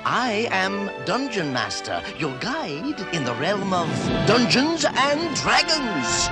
I am Dungeon Master, your guide in the realm of Dungeons and Dragons.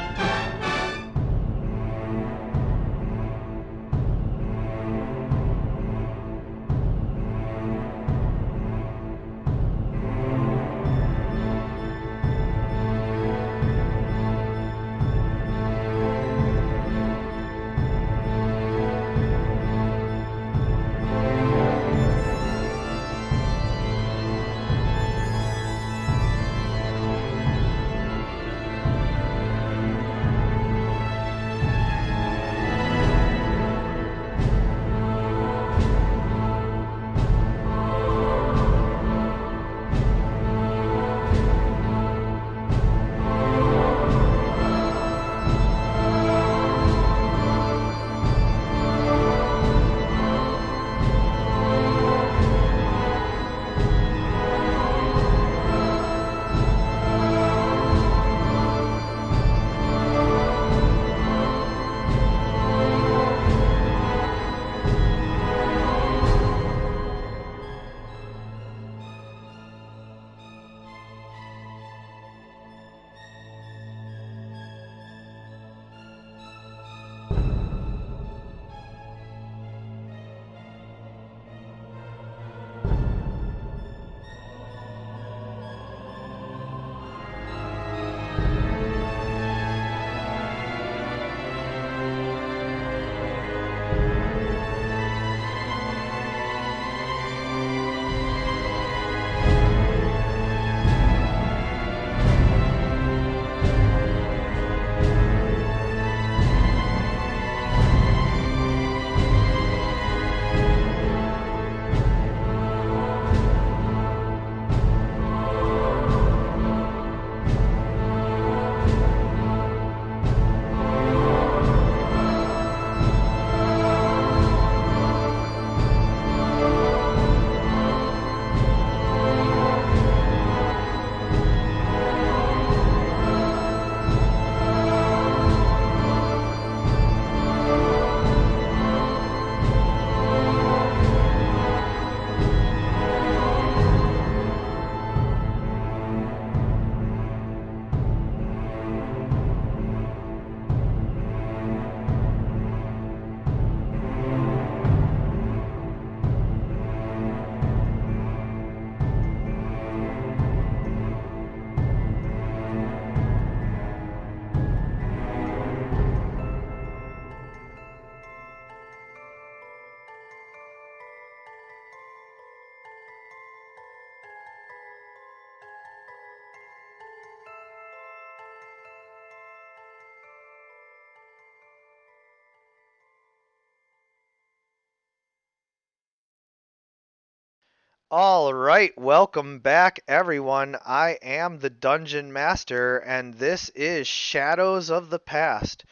All right, welcome back, everyone. I am the Dungeon Master, and this is Shadows of the Past.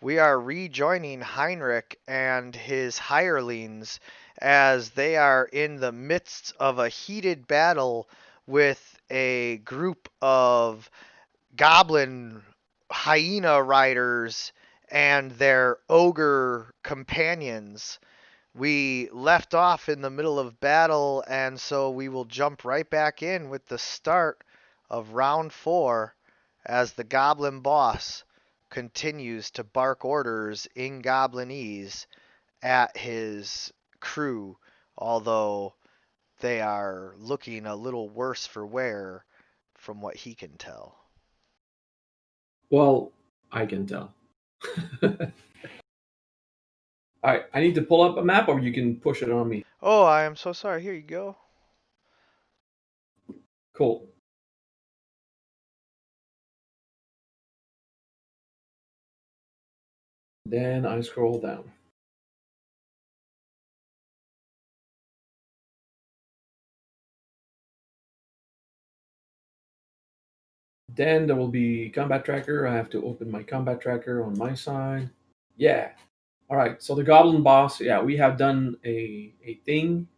We are rejoining Heinrich and his hirelings as they are in the midst of a heated battle with a group of goblin hyena riders and their ogre companions. We left off in the middle of battle, and so we will jump right back in with the start of round 4 as the Goblin Boss continues to bark orders in Goblinese at his crew, although they are looking a little worse for wear from what he can tell. Well, I can tell. All right, I need to pull up a map, or you can push it on me. Oh, I am so sorry. Here you go. Cool. Then I scroll down. Then there will be combat tracker. I have to open my combat tracker on my side. Yeah. All right. So the goblin boss. Yeah, we have done a thing,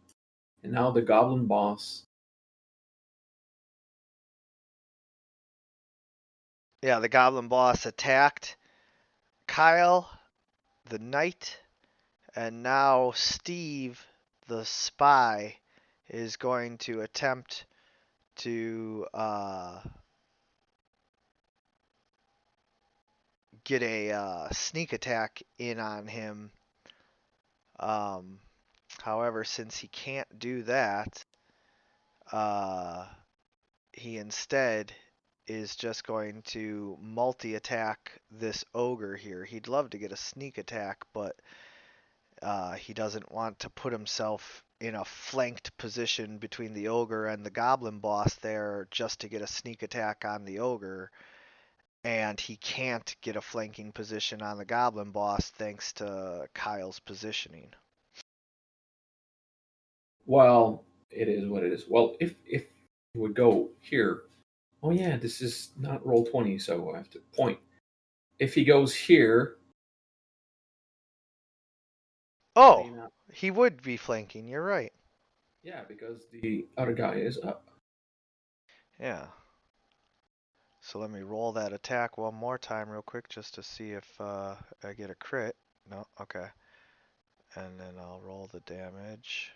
and now the goblin boss. Yeah, the Goblin Boss attacked Kyle, the knight, and now Steve, the spy, is going to attempt to get a sneak attack in on him. Um, However, since he can't do that, uh, he instead is just going to multi-attack this ogre here. He'd love to get a sneak attack, but he doesn't want to put himself in a flanked position between the ogre and the goblin boss there just to get a sneak attack on the ogre. And he can't get a flanking position on the goblin boss thanks to Kyle's positioning. Well, it is what it is. Well, if it would go here, oh yeah, this is not roll 20, so I have to point. If he goes here, Oh, he would be flanking. You're right. yeah, because the other guy is up. Yeah. So let me roll that attack one more time real quick just to see if I get a crit. No, okay. And then I'll roll the damage.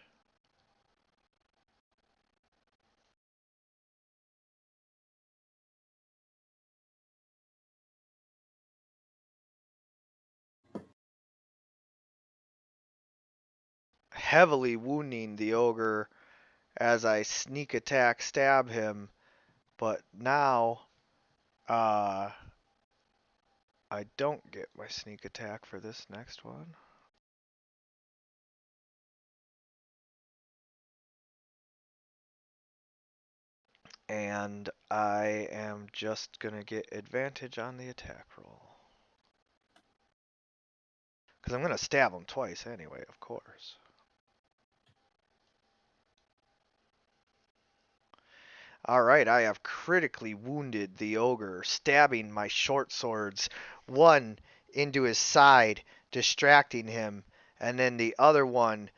Heavily wounding the ogre as I sneak attack stab him, but now I don't get my sneak attack for this next one. And I am just gonna get advantage on the attack roll. Because I'm gonna stab him twice anyway, of course. Alright, I have critically wounded the ogre, stabbing my short swords, one into his side, distracting him, and then the other one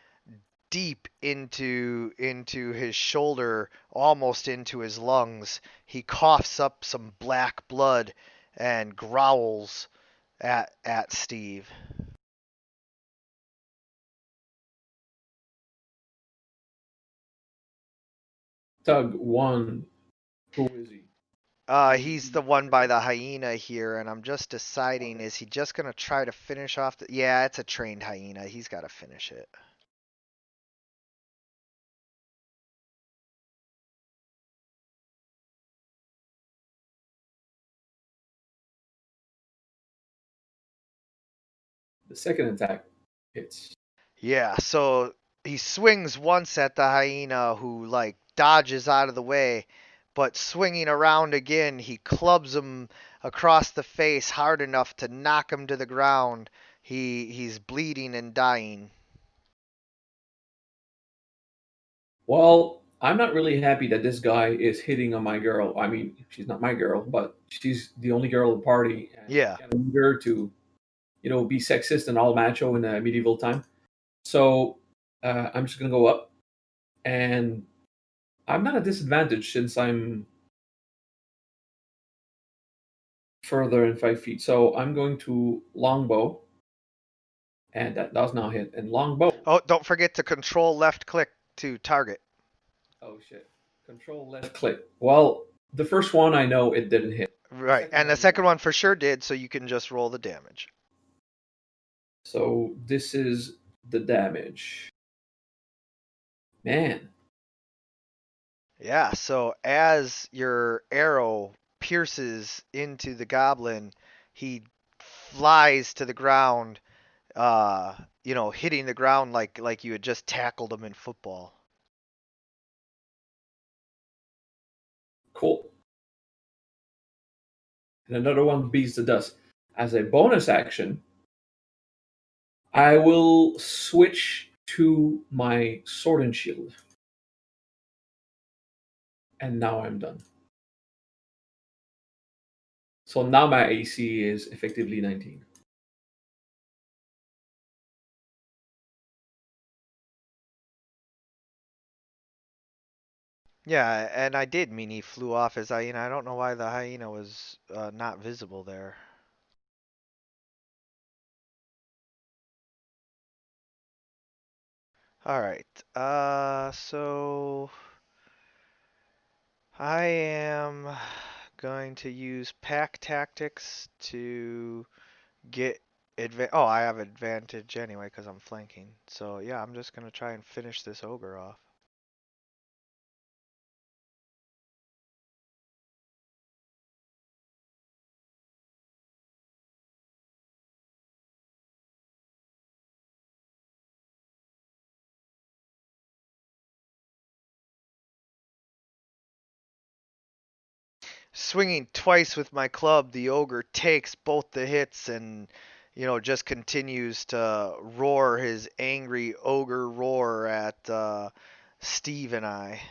deep into his shoulder, almost into his lungs. He coughs up some black blood and growls at Steve. Tug one. Who is he? He's the one by the hyena here, and I'm just deciding, Okay. is he just gonna try to finish off the... Yeah, it's a trained hyena. He's gotta finish it. The second attack hits. Yeah, so he swings once at the hyena, who like dodges out of the way, but swinging around again, he clubs him across the face hard enough to knock him to the ground. He's bleeding and dying. Well, I'm not really happy that this guy is hitting on my girl. I mean, she's not my girl, but she's the only girl in the party, and Yeah. I can't need her to, be sexist and all macho in a medieval time. So I'm just gonna go up, and I'm not at disadvantage since I'm further in 5 feet. So I'm going to longbow, and that does not hit. And longbow. Oh, don't forget to control left click to target. Oh shit! Control left click. Well, the first one I know it didn't hit. Right, and the second one for sure did, so you can just roll the damage. So this is the damage. Man. Yeah, so as your arrow pierces into the goblin, he flies to the ground, hitting the ground like you had just tackled him in football. Cool. And another one beats the dust. As a bonus action, I will switch to my sword and shield. And now I'm done. So now my AC is effectively 19. Yeah, and I did mean he flew off his hyena. I don't know why the hyena was not visible there. All right. So I am going to use pack tactics to get oh, I have advantage anyway because I'm flanking. So yeah, I'm just gonna try and finish this ogre off. Swinging twice with my club, the ogre takes both the hits and, just continues to roar his angry ogre roar at Steve and I.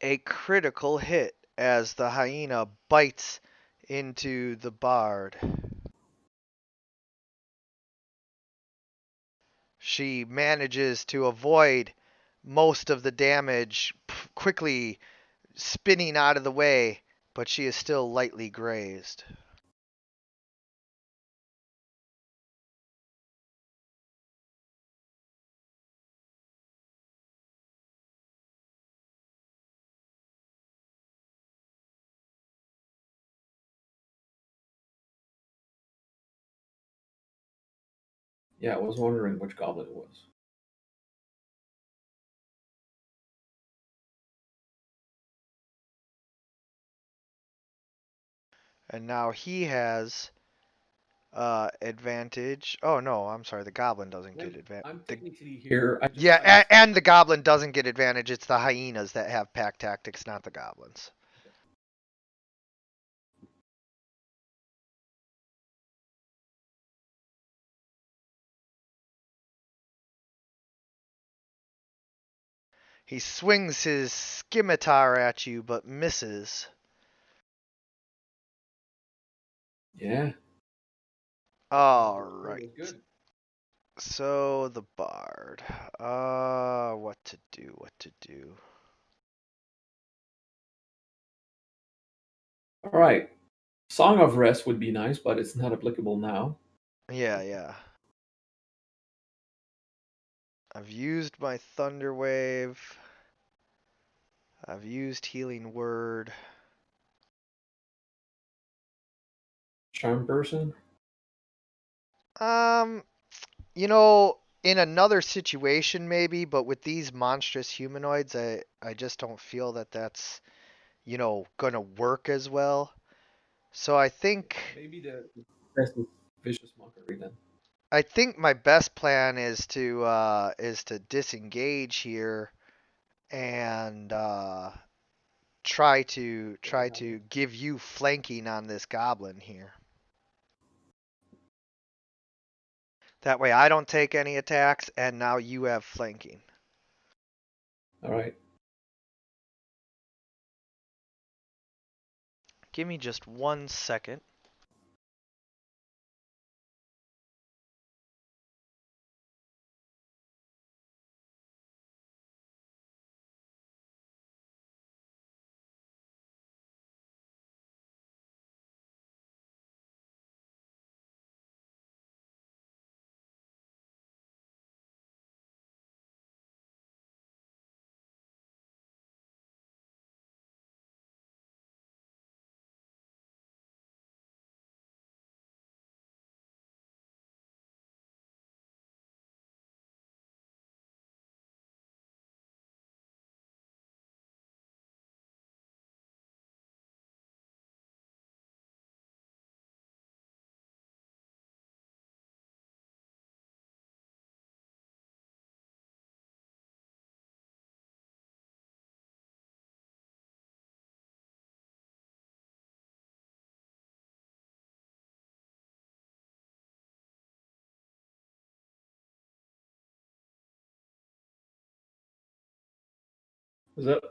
A critical hit as the hyena bites into the bard. She manages to avoid most of the damage, quickly spinning out of the way, but she is still lightly grazed. Yeah, I was wondering which goblin it was. And now he has advantage. Oh no, I'm sorry, the goblin doesn't get advantage. I'm technically here. Yeah, I just and the goblin doesn't get advantage. It's the hyenas that have pack tactics, not the goblins. He swings his scimitar at you, but misses. yeah. All That right. was good. So the bard. What to do? What to do? All right. Song of Rest would be nice, but it's not applicable now. Yeah, yeah. I've used my Thunder Wave. I've used Healing Word. Charm person. Um, in another situation maybe, but with these monstrous humanoids, I just don't feel that that's, gonna work as well. So Maybe the best is vicious mockery then. I think my best plan is to disengage here and try to give you flanking on this goblin here. That way I don't take any attacks and now you have flanking. All right. Give me just 1 second. Is that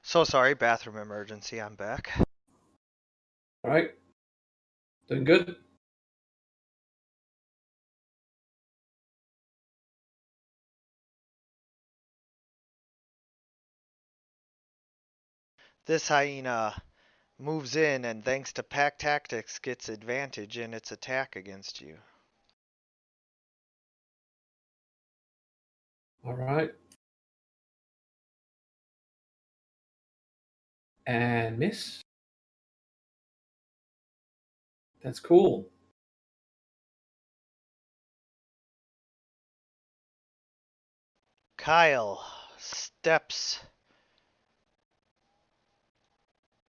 So sorry, bathroom emergency. I'm back. All right. Doing good? This hyena moves in and thanks to pack tactics gets advantage in its attack against you. All right. And miss. That's cool. Kyle steps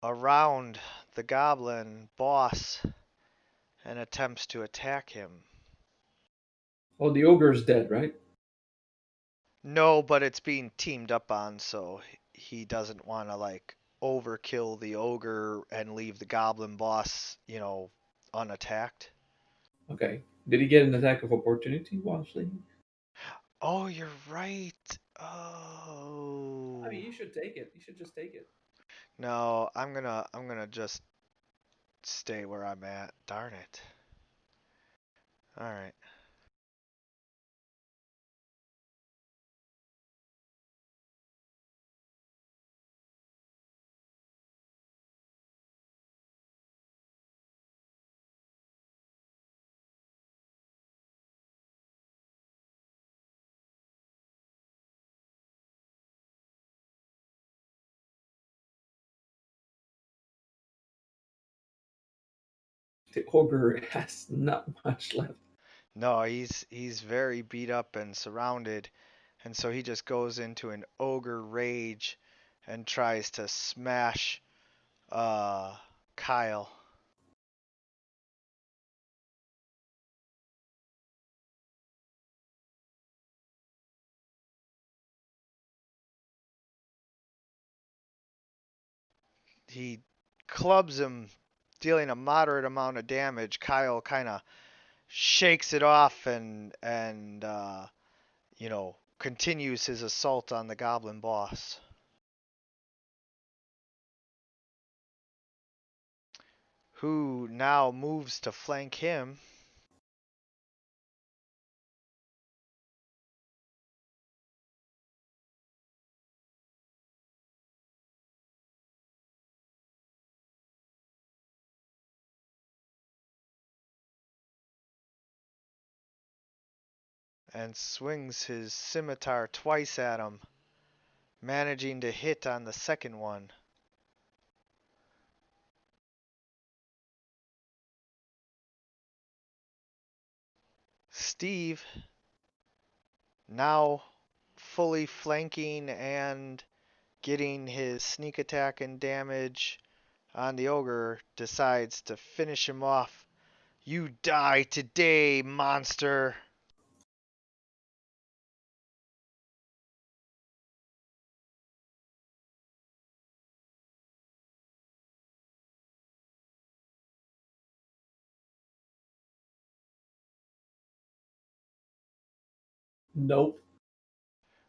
around the goblin boss and attempts to attack him. Oh, the ogre's dead, right? No, but it's being teamed up on, so he doesn't want to like overkill the ogre and leave the goblin boss, unattacked. Okay. Did he get an attack of opportunity while fleeing? Oh, you're right. I mean, Oh. you should take it. You should just take it. No, I'm gonna just stay where I'm at. Darn it. All right. The ogre has not much left. No, he's very beat up and surrounded, and so he just goes into an ogre rage and tries to smash uh Kyle. He clubs him, dealing a moderate amount of damage. Kyle kind of shakes it off and continues his assault on the goblin boss, who now moves to flank him. And swings his scimitar twice at him, managing to hit on the second one. Steve, now fully flanking and getting his sneak attack and damage on the ogre, decides to finish him off. You die today, monster! Nope.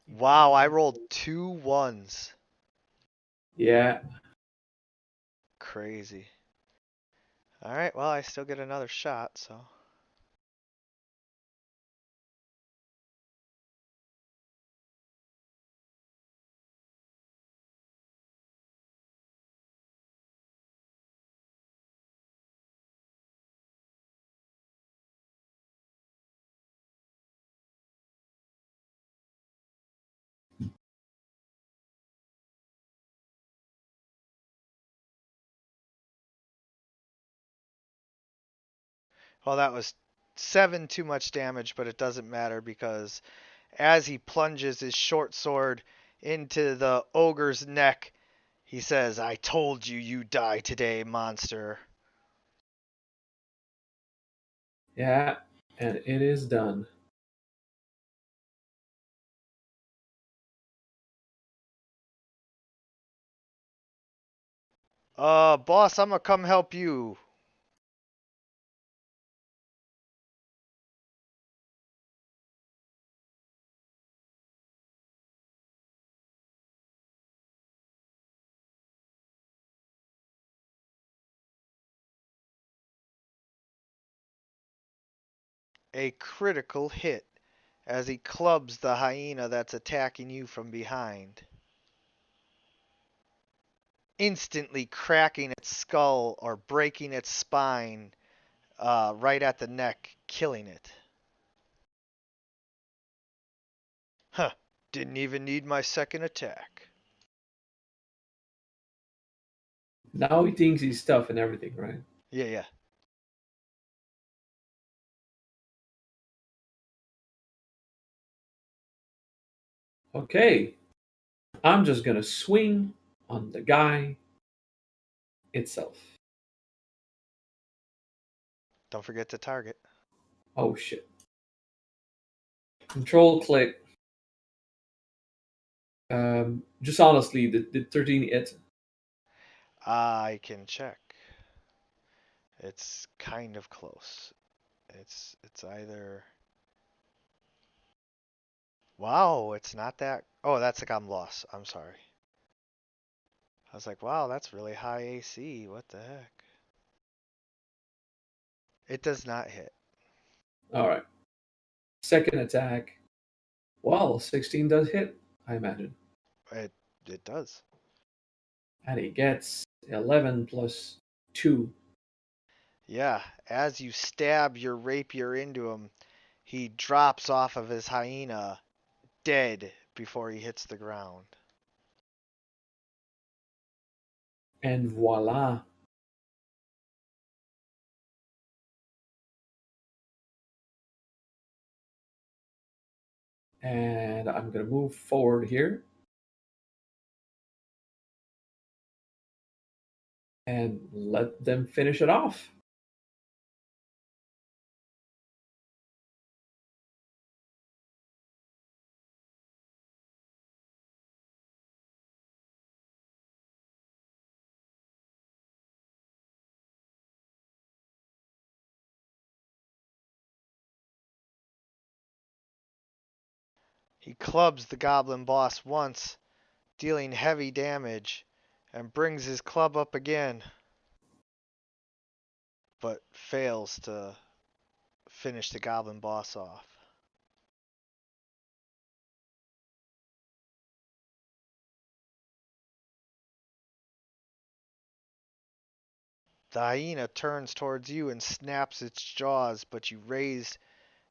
Wow, I rolled 2 1s. Yeah. Crazy. Alright, well, I still get another shot, so. Well, that was 7 too much damage, but it doesn't matter because as he plunges his short sword into the ogre's neck, he says, I told you you die today, monster. Yeah. And it is done. Boss, I'm gonna come help you. A critical hit as he clubs the hyena that's attacking you from behind, instantly cracking its skull or breaking its spine right at the neck, killing it. Huh, didn't even need my second attack. Now he thinks he's tough and everything, right? Yeah, yeah. Okay. I'm just gonna swing on the guy itself. Don't forget to target. Oh shit. Control click. Just honestly, the 13 hit. I can check. It's kind of close. It's either. Wow, it's not that. Oh, that's a gun loss. I'm sorry. I was like, wow, that's really high AC. What the heck? It does not hit. Alright. Second attack. Well, 16 does hit, I imagine. It it does. And he gets 11 plus 2. Yeah, as you stab your rapier into him, he drops off of his hyena dead before he hits the ground. And voila. And I'm going to move forward here. And let them finish it off. He clubs the goblin boss once, dealing heavy damage, and brings his club up again, but fails to finish the goblin boss off. The hyena turns towards you and snaps its jaws, but you raise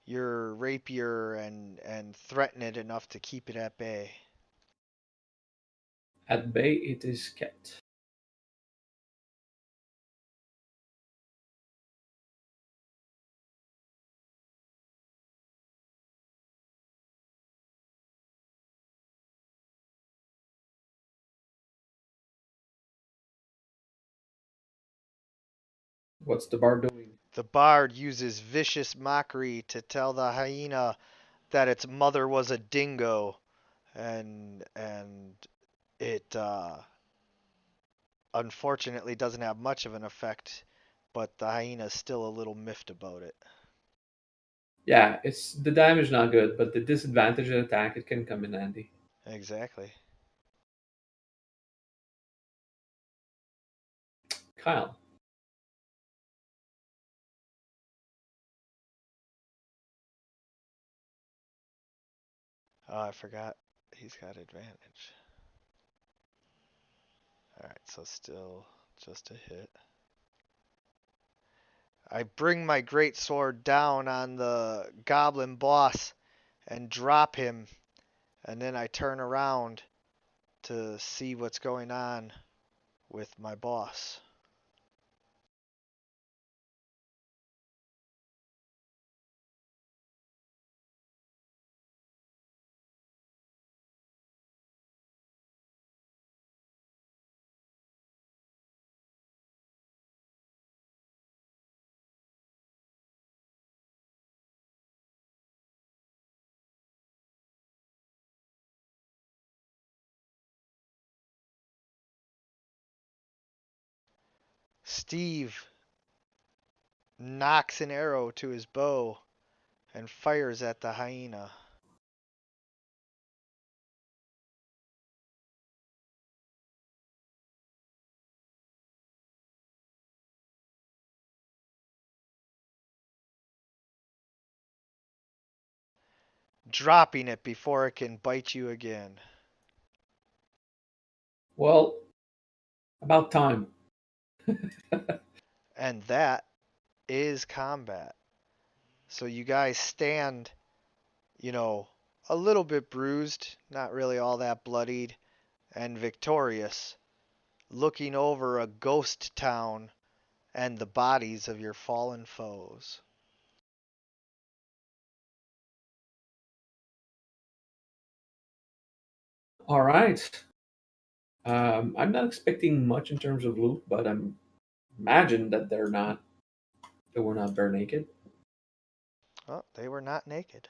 your rapier and threaten it enough to keep it at bay. At bay, it is kept. What's the bard doing? The bard uses vicious mockery to tell the hyena that its mother was a dingo, and it unfortunately doesn't have much of an effect, but the hyena's still a little miffed about it. Yeah, it's the damage not good, but the disadvantage of attack it can come in handy. Exactly. Kyle. Oh, I forgot. He's got advantage. Alright, so still just a hit. I bring my great sword down on the goblin boss and drop him, and then I turn around to see what's going on with my boss. Steve knocks an arrow to his bow and fires at the hyena. dropping it before it can bite you again. Well, about time. And that is combat. So you guys stand, you know, a little bit bruised, not really all that bloodied, and victorious, looking over a ghost town and the bodies of your fallen foes. All right. I'm not expecting much in terms of loot, but I'm imagine that they were not bare naked. Oh, they were not naked.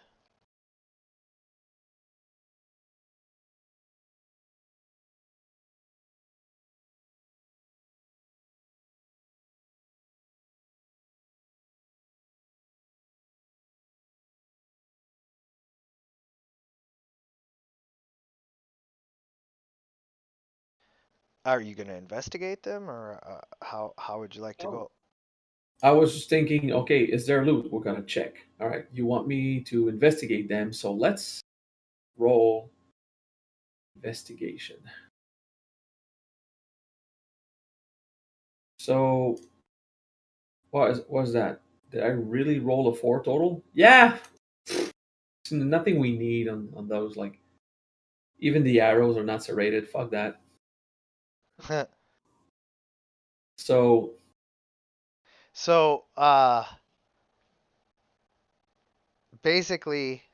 Are you going to investigate them, or how would you like to Oh. go? I was just thinking, okay, is there loot? We're gonna check. All right, you want me to investigate them, so let's roll investigation. So what was that? Did I really roll a 4 total? Yeah. Nothing we need on those. Like even the arrows are not serrated. Fuck that. So So, basically,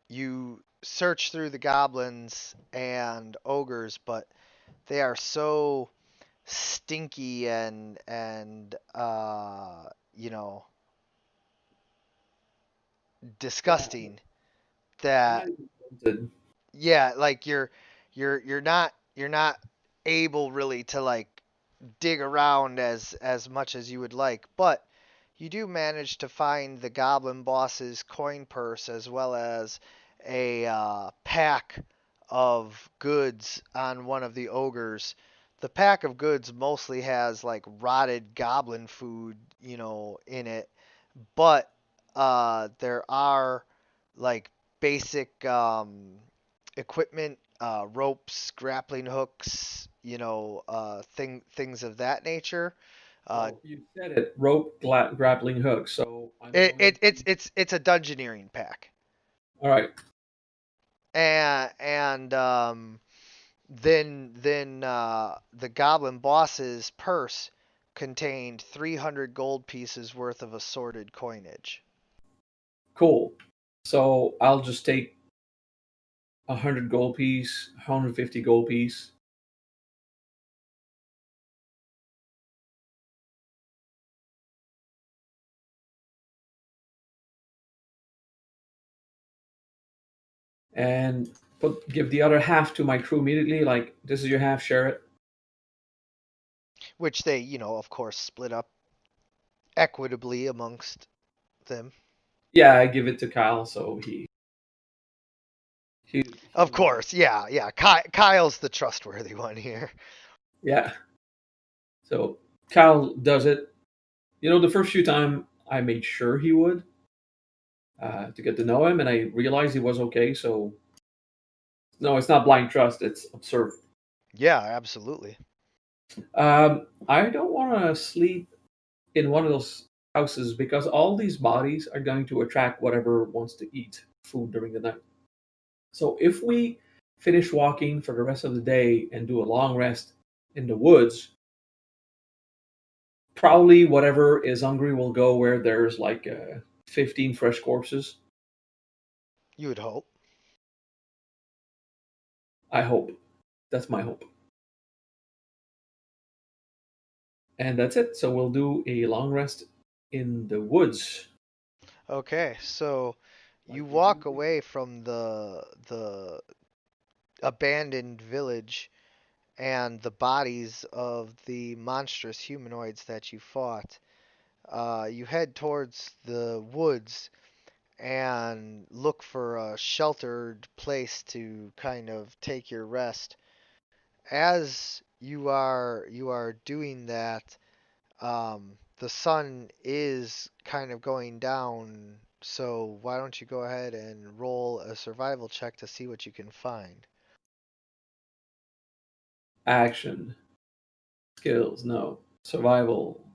you search through the goblins and ogres, but they are so stinky and you know, yeah, disgusting I'm not that, even tempted. yeah, like you're not able really to like dig around as much as you would like, but you do manage to find the goblin boss's coin purse as well as a pack of goods on one of the ogres. The pack of goods mostly has like rotted goblin food, in it, but there are like basic equipment, ropes, grappling hooks, things of that nature. Uh, Oh, you said it. Rope grappling hook. So I'm it, going it it's to. it's it's a dungeoneering pack, All right. and then the goblin boss's purse contained 300 gold pieces worth of assorted coinage. Cool. So I'll just take 100 gold piece, 150 gold piece. And give the other half to my crew immediately. Like this is your half, share it. Which they, of course, split up equitably amongst them. Yeah, I give it to Kyle, so he Of will. course, yeah, yeah. Kyle's the trustworthy one here. Yeah, so Kyle does it. You know, the first few time I made sure he would to get to know him, and I realized he was okay. So no, it's not blind trust; it's observe. Yeah, absolutely. I don't want to sleep in one of those houses because all these bodies are going to attract whatever wants to eat food during the night. So if we finish walking for the rest of the day and do a long rest in the woods, probably whatever is hungry will go where there's like 15 fresh corpses. You would hope. I hope. That's my hope. And that's it. So we'll do a long rest in the woods. Okay, so you Like we do. walk away from the abandoned village and the bodies of the monstrous humanoids that you fought. You head towards the woods and look for a sheltered place to kind of take your rest. As you are doing that, the sun is kind of going down So why don't you go ahead and roll a survival check to see what you can find? Action. Skills, no. Survival.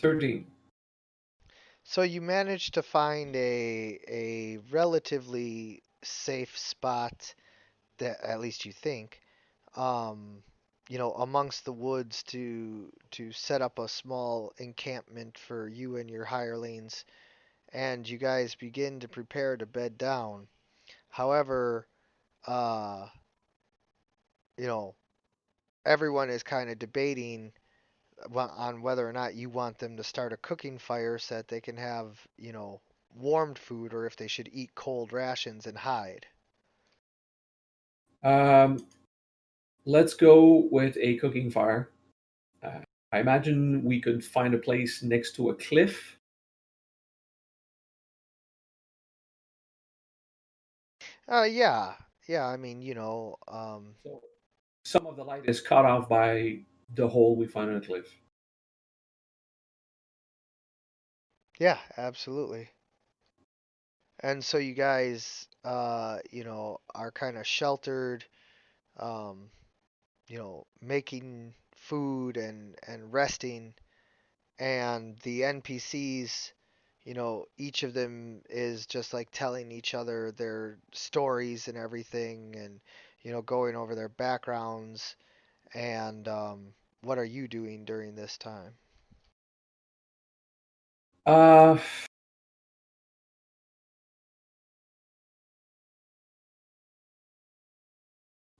13. So you managed to find a relatively safe spot that at least you think, um, amongst the woods to set up a small encampment for you and your hirelings, and you guys begin to prepare to bed down. However, uh, you know, everyone is kind of debating on whether or not you want them to start a cooking fire so that they can have, warmed food, or if they should eat cold rations and hide. Um, let's go with a cooking fire. Uh, I imagine we could find a place next to a cliff. Yeah, yeah. I mean, So some of the light is cut off by the hole we found in the cliff. yeah, absolutely. And so you guys, are kind of sheltered, um, making food and resting, and the NPCs, each of them is just like telling each other their stories and everything, and going over their backgrounds. And what are you doing during this time? Uh,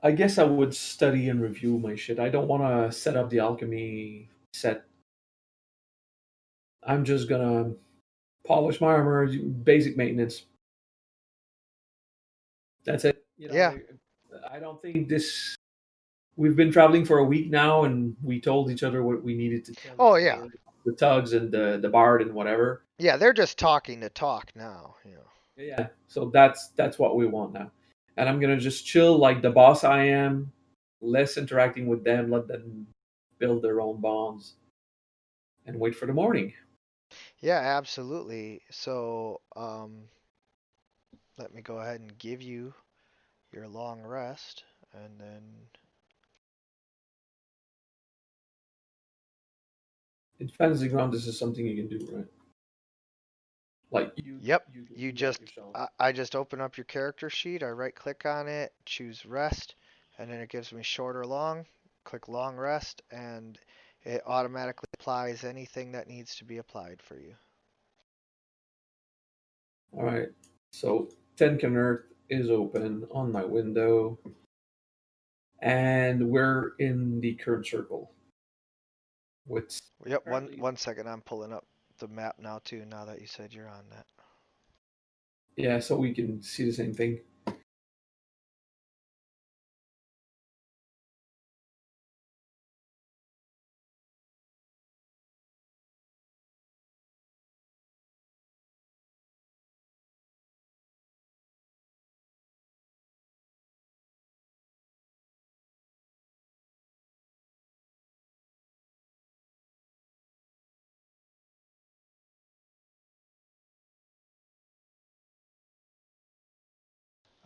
I guess I would study and review my shit. I don't want to set up the alchemy set. I'm just gonna polish my armor, basic maintenance. That's it. Yeah. I don't think this. We've been traveling for a week now, and we told each other what we needed to tell Oh each yeah. other. The tugs and the bard and whatever. Yeah. They're just talking to talk now. Yeah. So that's what we want now. And I'm gonna just chill like the boss I am, less interacting with them, let them build their own bonds, and wait for the morning. Yeah, absolutely. So, let me go ahead and give you your long rest, and then In fantasy ground, this is something you can do, right? Like yep, you can you do that just yourself. I just open up your character sheet. I right click on it, choose rest, and then it gives me short or long. Click long rest, and it automatically applies anything that needs to be applied for you. All right. So Tenkan Earth is open on my window, and we're in the current circle. With Yep, one apparently, one second, I'm pulling up the map now too. Now that you said you're on that. yeah, so we can see the same thing.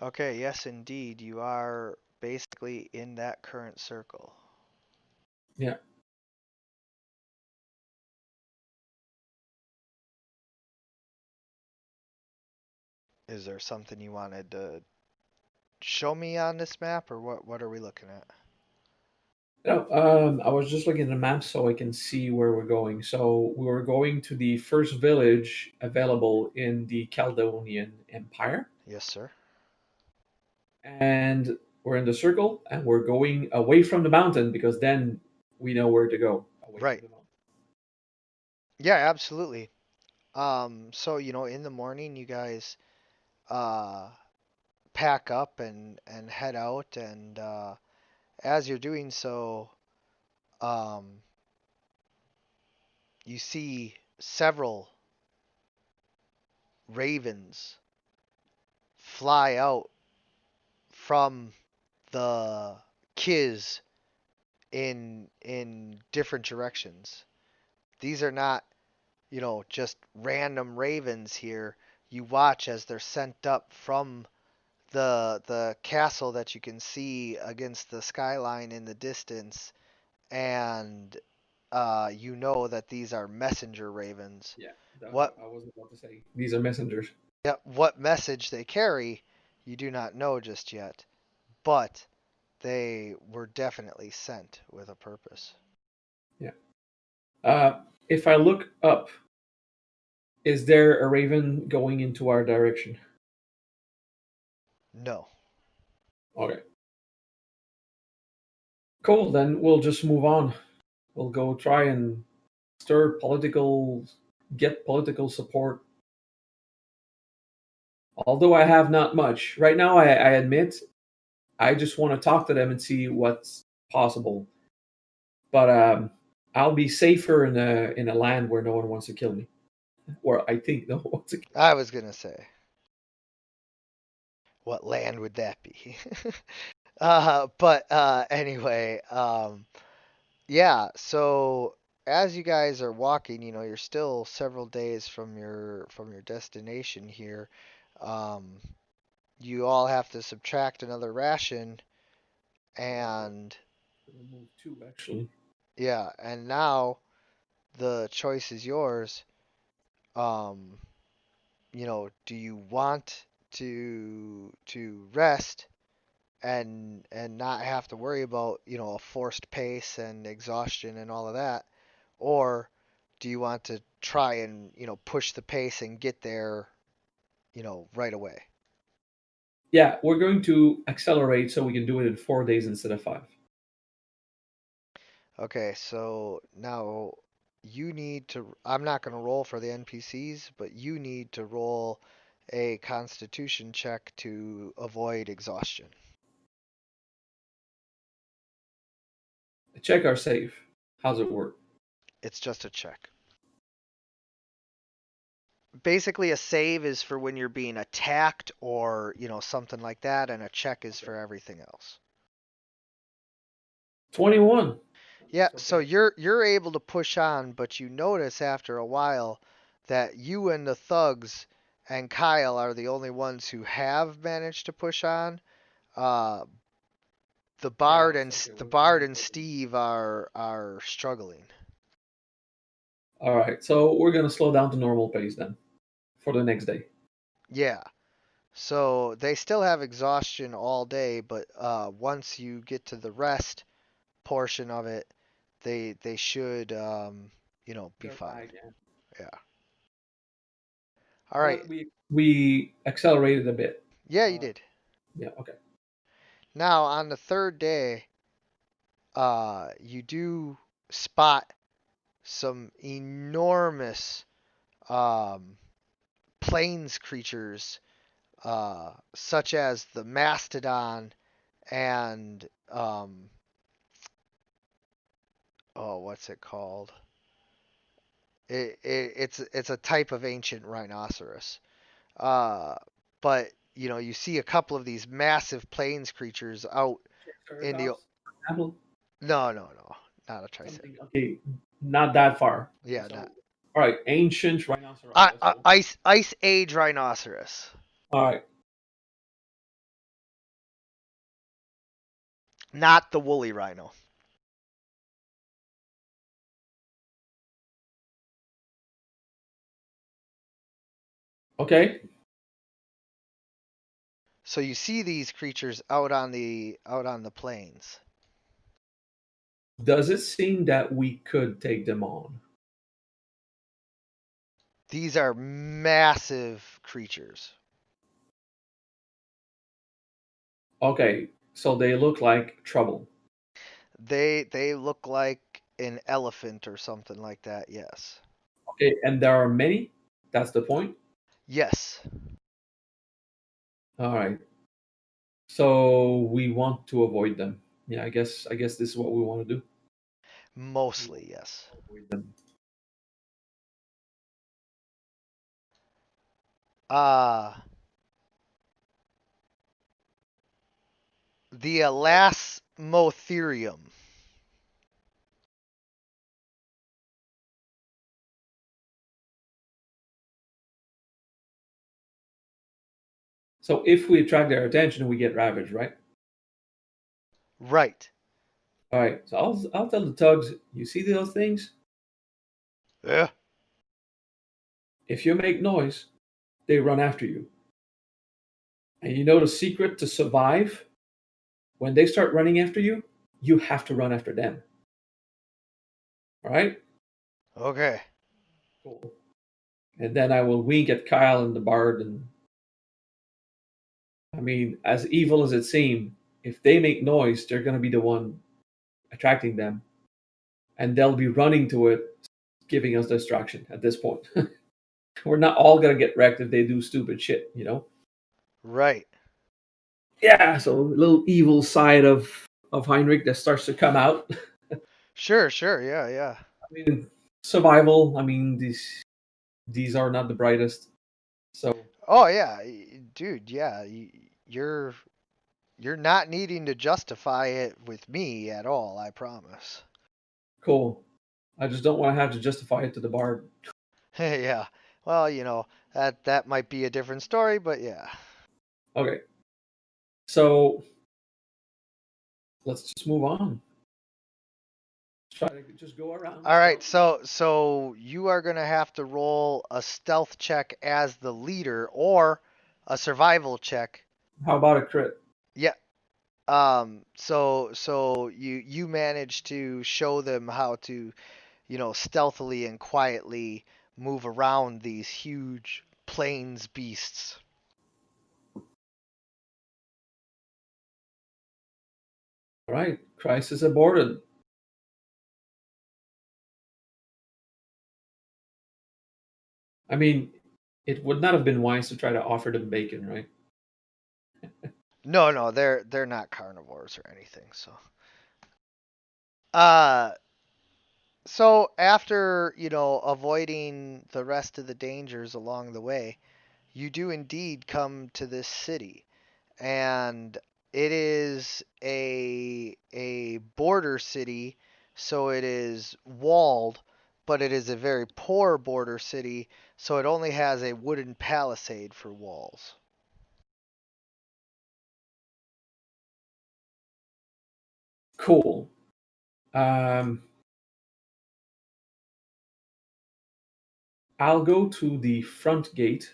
Okay, yes, indeed, you are basically in that current circle. Yeah. Is there something you wanted to show me on this map, or what are we looking at? No, I was just looking at the map so I can see where we're going. So we were going to the first village available in the Caledonian Empire, Yes, sir. and we're in the circle, and we're going away from the mountain because then we know where to go away from Right. the mountain. Yeah, absolutely. So, in the morning you guys uh pack up and head out, and as you're doing so, um you see several ravens fly out from the kiz in different directions. These are not just random ravens here. You watch as they're sent up from the castle that you can see against the skyline in the distance, and you know that these are messenger ravens. Yeah, What I was about to say. These are messengers. yeah, what message they carry, you do not know just yet, but they were definitely sent with a purpose. Yeah. If I look up, is there a raven going into our direction? No. Okay. Cool. Then we'll just move on. We'll go try and get political support. Although I have not much right now, I admit I just want to talk to them and see what's possible. But I'll be safer in a land where no one wants to kill me, or I think no one wants to. I was gonna say, what land would that be? But anyway, yeah. So as you guys are walking, you're still several days from your destination here. Um, you all have to subtract another ration, and Remove two actually. yeah, and now the choice is yours. Um, do you want to rest and not have to worry about, a forced pace and exhaustion and all of that? Or do you want to try and, push the pace and get there, right away? Yeah, we're going to accelerate so we can do it in 4 days instead of 5. Okay, so now I'm not going to roll for the NPCs, but you need to roll a constitution check to avoid exhaustion. Check our save. How's it work? It's just a check. Basically, a save is for when you're being attacked or, something like that, and a check is for everything else. 21. Yeah, It's so okay. you're able to push on, but you notice after a while that you and the thugs and Kyle are the only ones who have managed to push on. Uh, the Yeah, Bard and it's okay. the We're Bard not and broken. Steve are struggling. All right, so we're gonna slow down to normal pace then for the next day. Yeah. So they still have exhaustion all day, but once you get to the rest portion of it, they should be They're fine. fine, yeah. Yeah. All right. But we accelerated a bit. Yeah, you Uh, did. yeah, okay. Now on the third day, you do spot some enormous um, plains creatures, such as the mastodon and oh, what's it called? It's a type of ancient rhinoceros. Uh, but you see a couple of these massive plains creatures out in the Triceratops? Apple? no, not a tricep. Something. Okay, not that far. Okay, Yeah, so not all right, ancient rhinoceros. Let's go. ice age rhinoceros, All right. not the woolly rhino. Okay. So you see these creatures out on the plains. Does it seem that we could take them on? These are massive creatures. Okay, so they look like trouble. They look like an elephant or something like that. Yes. Okay, and there are many. That's the point. Yes. All right. So we want to avoid them. Yeah, I guess this is what we want to do. We want Mostly yes. to avoid them. Uh the Elasmotherium. So if we attract their attention, we get ravaged, right? Right. All right. So I'll tell the thugs. You see those things? Yeah. If you make noise, they run after you. And you know the secret to survive? When they start running after you, you have to run after them. All right? Okay. Cool. And then I will wink at Kyle and the bard. And I mean, as evil as it seems, if they make noise, they're going to be the one attracting them. And they'll be running to it, giving us distraction at this point. We're not all going to get wrecked if they do stupid shit, you know? Right. Yeah, so a little evil side of Heinrich that starts to come out. Sure, sure. Yeah, yeah. I mean, survival. I mean, these are not the brightest. So Oh yeah, dude, yeah. You're you're not needing to justify it with me at all, I promise. cool. I just don't want to have to justify it to the bard. Yeah. Well, that might be a different story, but yeah. Okay, so let's just move on. Try to just go around. All right, So so you are gonna have to roll a stealth check as the leader or a survival check. how about a crit? Yeah. So you manage to show them how to, stealthily and quietly move around these huge plains beasts. All right, crisis aborted. I mean, it would not have been wise to try to offer them bacon, right? No, no, they're not carnivores or anything, so. Uh so after, avoiding the rest of the dangers along the way, you do indeed come to this city. And it is a border city, so it is walled, but it is a very poor border city, so it only has a wooden palisade for walls. Cool. Um, I'll go to the front gate.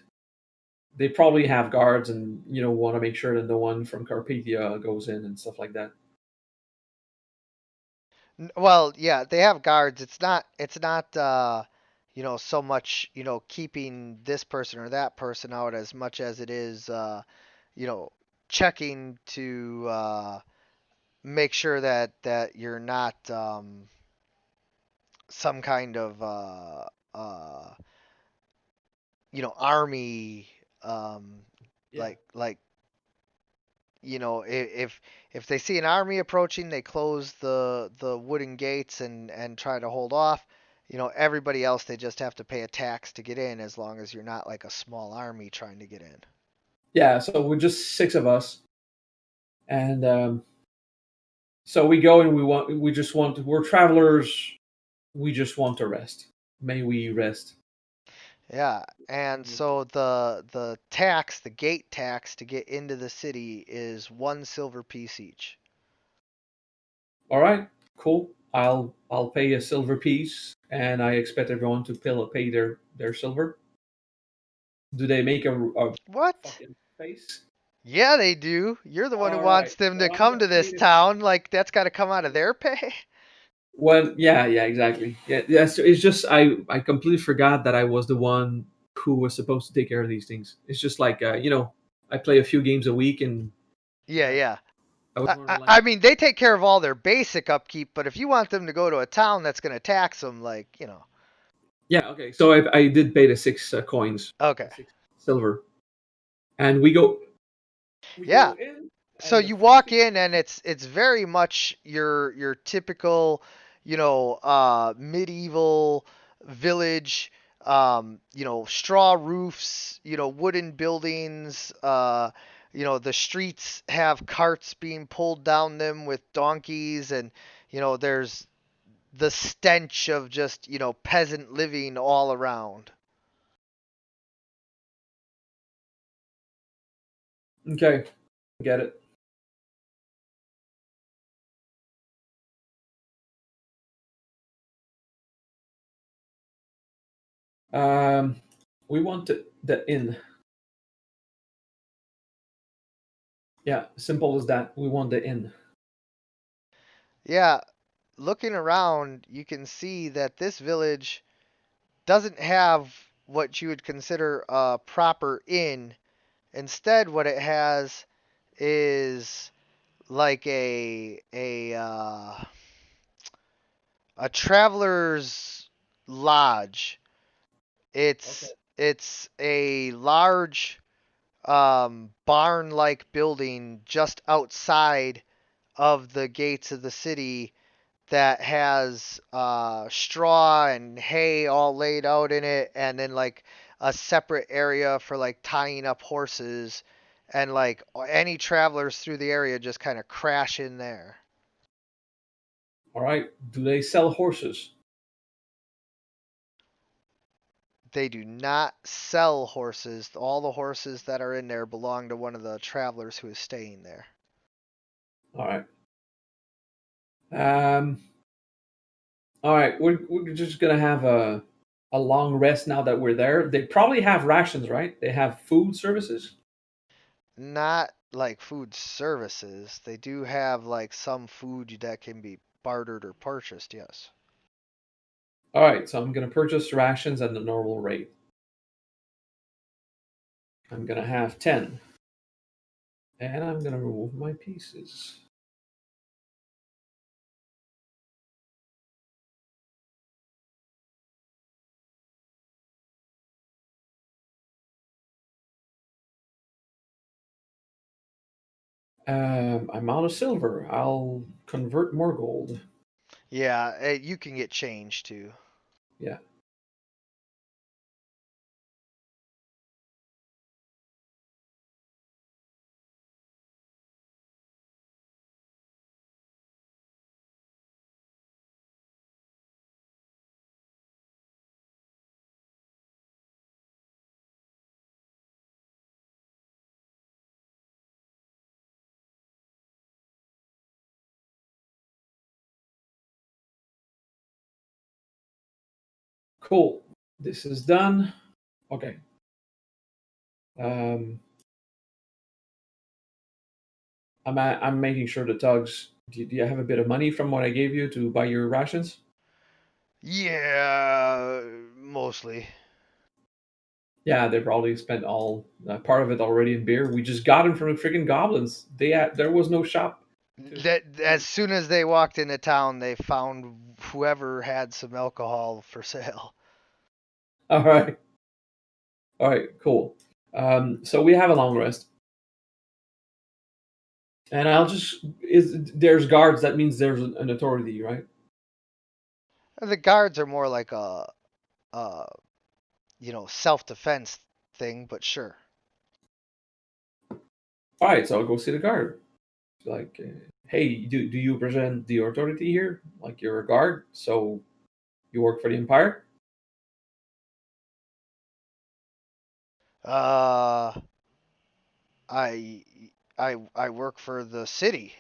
They probably have guards and want to make sure that no one from Carpathia goes in and stuff like that. Well, yeah, they have guards. It's not so much, keeping this person or that person out as much as it is you know, checking to make sure that you're not some kind of army, um, Yeah. like if they see an army approaching, they close the wooden gates and try to hold off. Everybody else, they just have to pay a tax to get in, as long as you're not like a small army trying to get in. Yeah, so we're just six of us, and so we go and we're travelers. We just want to rest. May we rest? Yeah, and so the gate tax to get into the city is 1 silver piece each. All right, cool. I'll pay a silver piece, and I expect everyone to pay their silver. Do they make a What? fucking face? Yeah, they do. You're the one who All right, wants them to so I'm come gonna to pay this the town. Like, that's got to come out of their pay. yeah, exactly. Yeah. So it's just I completely forgot that I was the one who was supposed to take care of these things. It's just like I play a few games a week, and Yeah, uh, yeah. I was I, more I like, I mean, they take care of all their basic upkeep, but if you want them to go to a town that's going to tax them, like. yeah, okay. So I did pay the six coins, Okay. the six silver, and we go Yeah. in, So and the you first walk thing. in, and it's very much your typical, medieval village. Straw roofs, wooden buildings. The streets have carts being pulled down them with donkeys, and there's the stench of just peasant living all around. Okay, get it. Um, we want the inn. Yeah, simple as that. We want the inn. Yeah, looking around, you can see that this village doesn't have what you would consider a proper inn. Instead, what it has is like a traveler's lodge. Okay. It's a large barn-like building just outside of the gates of the city that has straw and hay all laid out in it, and then like a separate area for like tying up horses, and like any travelers through the area just kind of crash in there. All right. Do they sell horses? They do not sell horses. All the horses that are in there belong to one of the travelers who is staying there. All right. Um. All right. We're just gonna have a long rest now that we're there. They probably have rations, right? They have food services. Not like food services. They do have like some food that can be bartered or purchased, yes. All right. So I'm gonna purchase rations at the normal rate. I'm gonna have 10, and I'm gonna remove my pieces. I'm out of silver. I'll convert more gold. Yeah, you can get change too. Yeah. Cool. This is done. Okay. Um, I'm making sure the tugs. Do you have a bit of money from what I gave you to buy your rations? Yeah, mostly. Yeah, they probably spent all part of it already in beer. We just got them from the freaking goblins. There was no shop. To, That as soon as they walked into town, they found whoever had some alcohol for sale. all right, all right, cool. So we have a long rest, and I'll just is there's guards. That means there's an authority, right? The guards are more like a self-defense thing, but sure. All right, so I'll go see the guard. Like, hey, do you present the authority here? Like you're a guard, so you work for the empire? Uh, I I work for the city.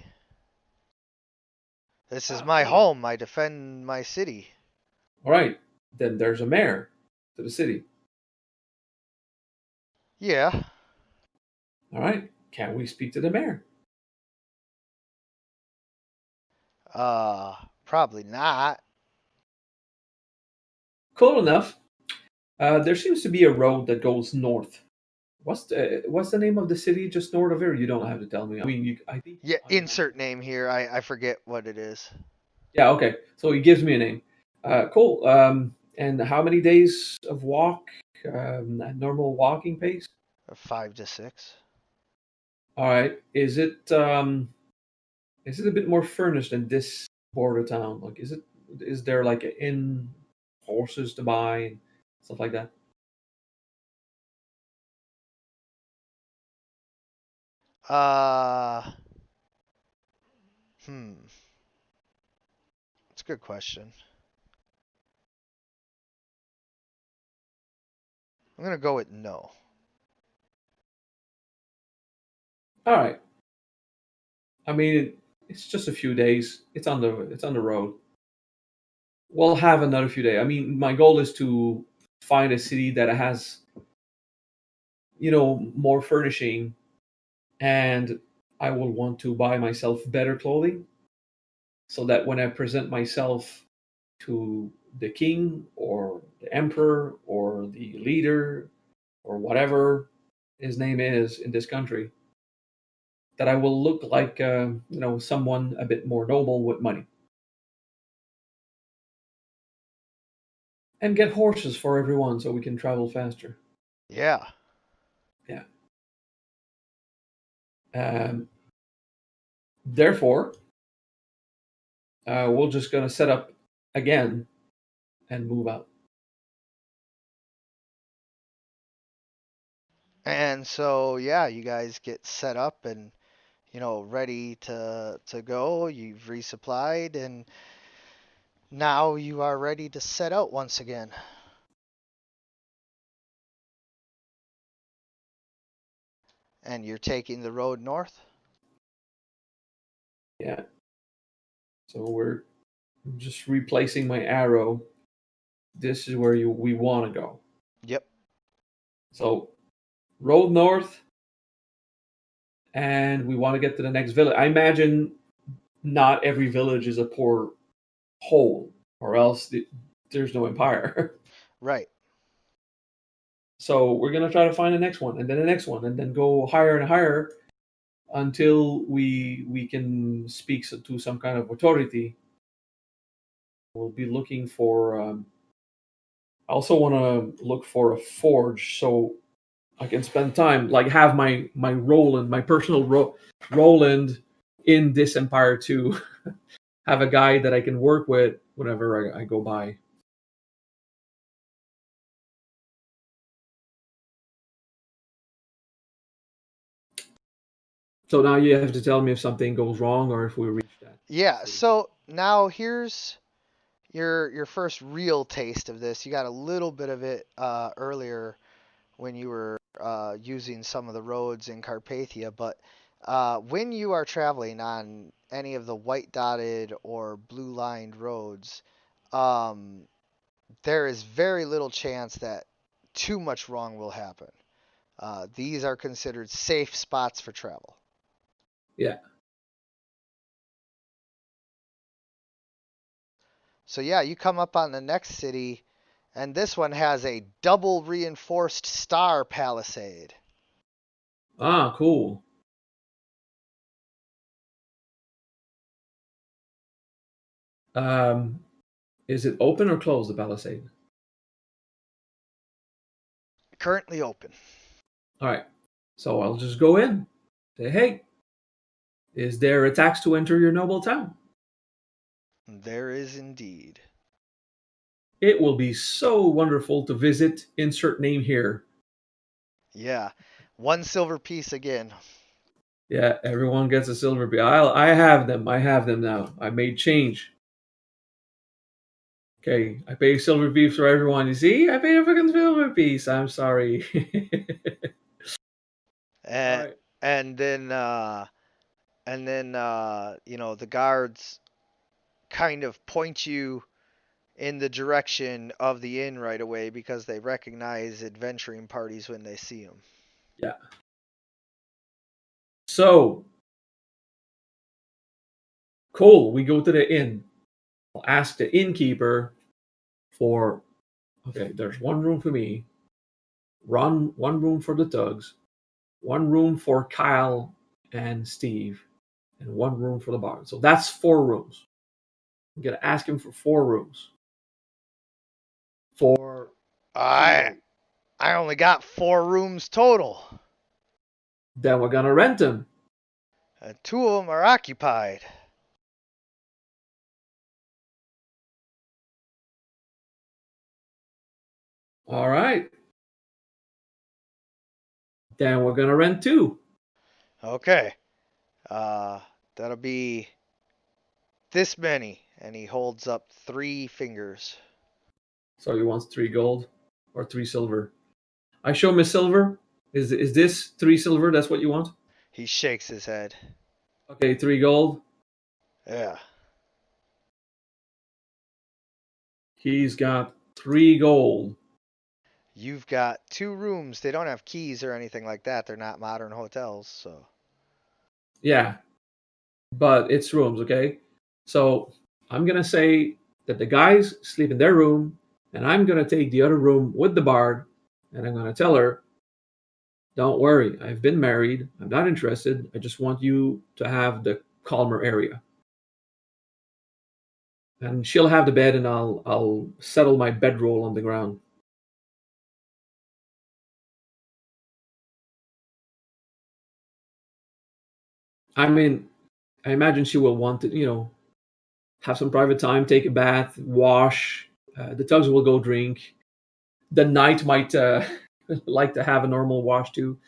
This is Ah, my cool. home. I defend my city. All right, then there's a mayor to the city. Yeah. All right, can we speak to the mayor? Probably not. Cool enough. There seems to be a road that goes north. What's the name of the city just north of here? You don't have to tell me. I mean, I think Yeah, on the map. insert name here. I forget what it is. Yeah, okay. So he gives me a name. Cool. And how many days of walk? At normal walking pace. 5 to 6. All right. Is it a bit more furnished than this border town? Like, is there like an inn, horses to buy, and stuff like that? Uh, hmm. It's a good question. I'm gonna go with no. All right. I mean, it's just a few days. It's on the road. We'll have another few days. I mean, my goal is to find a city that has more furnishing, and I will want to buy myself better clothing so that when I present myself to the king or the emperor or the leader or whatever his name is in this country, that I will look like someone a bit more noble with money, and get horses for everyone so we can travel faster. Yeah. Yeah. Um, Therefore, we're just gonna set up again and move out. And so yeah, you guys get set up and ready to go. You've resupplied and now you are ready to set out once again. And you're taking the road north? Yeah. So we're just replacing my arrow. This is where we want to go. Yep. So road north, and we want to get to the next village. I imagine not every village is a poor hole, or else there's no empire. Right. So we're gonna try to find the next one, and then the next one, and then go higher and higher until we can speak to some kind of authority. We'll be looking for. I also want to look for a forge so I can spend time, like have my Roland, my personal Roland in this empire to have a guy that I can work with whenever I go by. So now you have to tell me if something goes wrong or if we reach that Yeah, stage. so now here's your first real taste of this. You got a little bit of it earlier when you were using some of the roads in Carpathia, but when you are traveling on any of the white dotted or blue lined roads, um, there is very little chance that too much wrong will happen. These are considered safe spots for travel. Yeah. So yeah, you come up on the next city, and this one has a double reinforced star palisade. Ah, cool. Um, is it open or closed, the palisade? Currently open. All right. So I'll just go in. Say, hey, is there a tax to enter your noble town? There is indeed. It will be so wonderful to visit. Insert name here. Yeah. One silver piece again. Yeah, everyone gets a silver piece. I have them. I have them now. I made change. Okay, I pay silver piece for everyone. You see, I paid a freaking silver piece. I'm sorry. All And right. and then the guards kind of point you in the direction of the inn right away because they recognize adventuring parties when they see them. Yeah. So cool. We go to the inn. I'll ask the innkeeper for. Okay, there's one room for me. One room for the Tugs. One room for Kyle and Steve, and one room for the bar. So that's 4 rooms. I'm gonna ask him for 4 rooms for I 2 days. I only got 4 rooms total. Then we're gonna rent them. Two of them are occupied. All right. Then we're gonna rent 2. Okay. Uh, that'll be this many. And he holds up 3 fingers. So he wants 3 gold or 3 silver. I show him a silver. Is this 3 silver? That's what you want? He shakes his head. Okay, 3 gold. Yeah. He's got 3 gold. You've got 2 rooms. They don't have keys or anything like that. They're not modern hotels, so. Yeah, but it's rooms, okay? So I'm gonna say that the guys sleep in their room, and I'm gonna take the other room with the bard, and I'm gonna tell her, don't worry, I've been married. I'm not interested. I just want you to have the calmer area. And she'll have the bed, and I'll settle my bedroll on the ground. I mean, I imagine she will want to, have some private time, take a bath, wash. The tugs will go drink. The knight might like to have a normal wash too.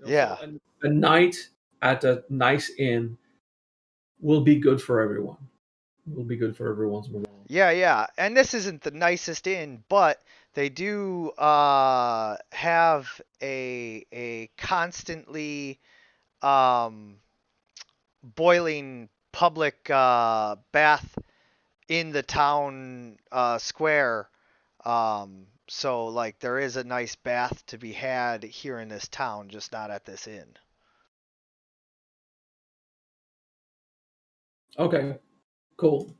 So Yeah. a night at a nice inn will be good for everyone. Will be good for everyone's morale. Yeah, yeah. And this isn't the nicest inn, but they do have a constantly um boiling public bath in the town square. So like there is a nice bath to be had here in this town, just not at this inn. Okay, cool.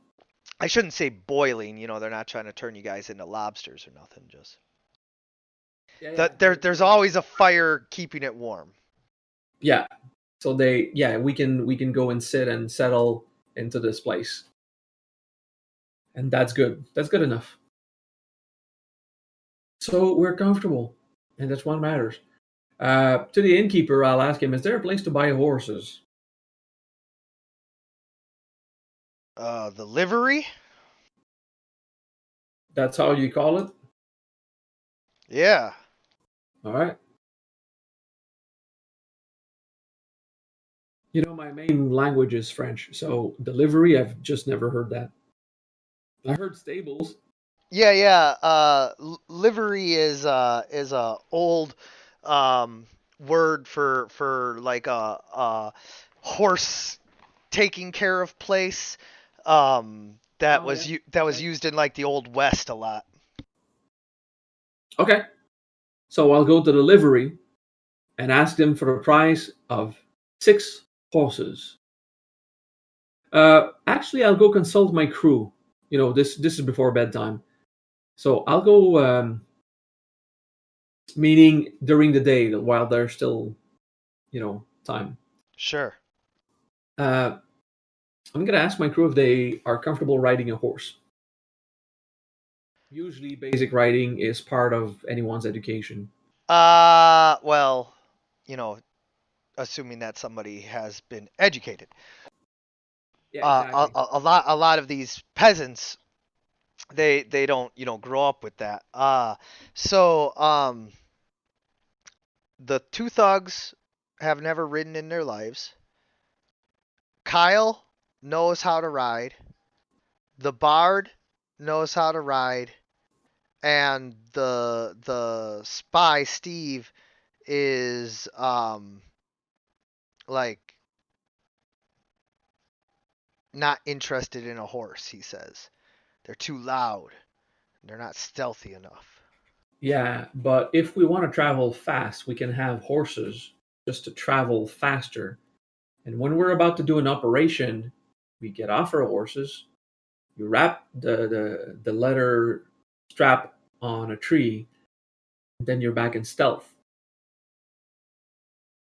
I shouldn't say boiling, they're not trying to turn you guys into lobsters or nothing, just Yeah, yeah, that there's always a fire keeping it warm. yeah. So we can go and sit and settle into this place, and that's good. That's good enough. So we're comfortable, and that's what matters. To the innkeeper, I'll ask him: is there a place to buy horses? The livery? That's how you call it. Yeah. All right. My main language is French, so delivery, I've just never heard that. I heard stables. Yeah, yeah. Livery is a old word for like a horse taking care of place. That Oh, was yeah. that was Okay. used in like the old west a lot. Okay. So I'll go to the livery and ask them for a price of 6 horses. Actually, I'll go consult my crew. This is before bedtime, so I'll go. Meaning during the day while there's still, time. Sure. Uh, I'm gonna ask my crew if they are comfortable riding a horse. Usually, basic riding is part of anyone's education. Well, you know, assuming that somebody has been educated. Yeah, exactly. A lot of these peasants, they don't grow up with that. So the 2 thugs have never ridden in their lives. Kyle knows how to ride. The bard knows how to ride, and the spy Steve is like not interested in a horse. He says they're too loud. They're not stealthy enough. Yeah, but if we want to travel fast, we can have horses just to travel faster. And when we're about to do an operation, we get off our horses, you wrap the leather strap on a tree, and then you're back in stealth.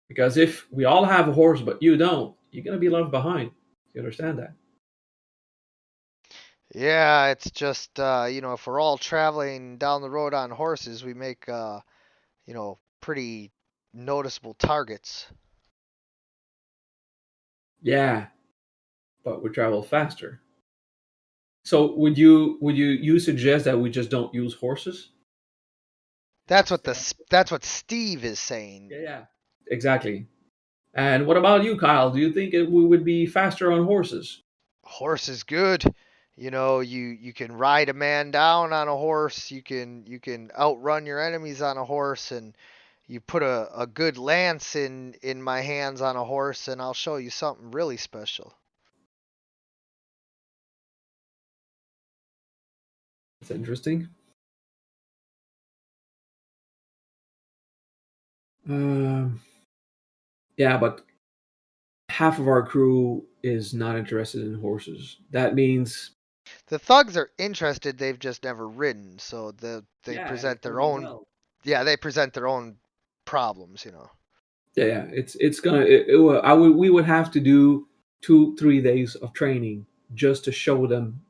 Because if we all have a horse but you don't, you're gonna be left behind. You understand that? Yeah, it's just if we're all traveling down the road on horses, we make pretty noticeable targets. Yeah, but we travel faster. So would you suggest that we just don't use horses? That's what Steve is saying. Yeah, yeah. Exactly. And what about you, Kyle? Do you think we would be faster on horses? Horse is good. You can ride a man down on a horse. You can outrun your enemies on a horse, and You put a good lance in my hands on a horse, and I'll show you something really special. That's interesting. Um, yeah, but half of our crew is not interested in horses. That means The thugs are interested, they've just never ridden, so they yeah, and present it's gonna their be own, well. yeah, they present their own problems, Yeah, yeah, it's gonna. We would have to do 2 3 days of training just to show them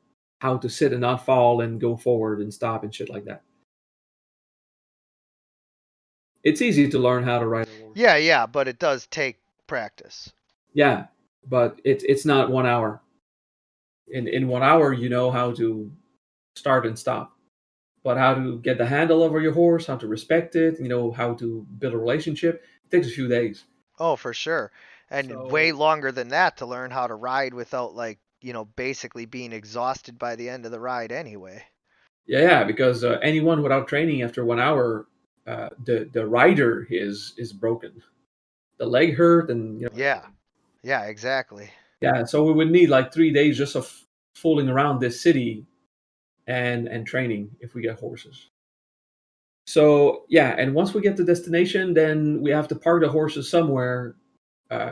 how to sit and not fall and go forward and stop and shit like that. It's easy to learn how to ride a horse. Yeah, yeah, but it does take practice. Yeah, but it's not 1 hour. In 1 hour, you know how to start and stop, but how to get the handle over your horse, how to respect it, how to build a relationship. It takes a few days. Oh, for sure. And way So longer than that to learn how to ride without, like, basically being exhausted by the end of the ride anyway. yeah, because anyone without training after 1 hour, the rider is broken, the leg hurt, and Yeah. everything. Yeah, exactly. Yeah, so we would need like 3 days just of fooling around this city and training if we get horses. So yeah, and once we get to destination, then we have to park the horses somewhere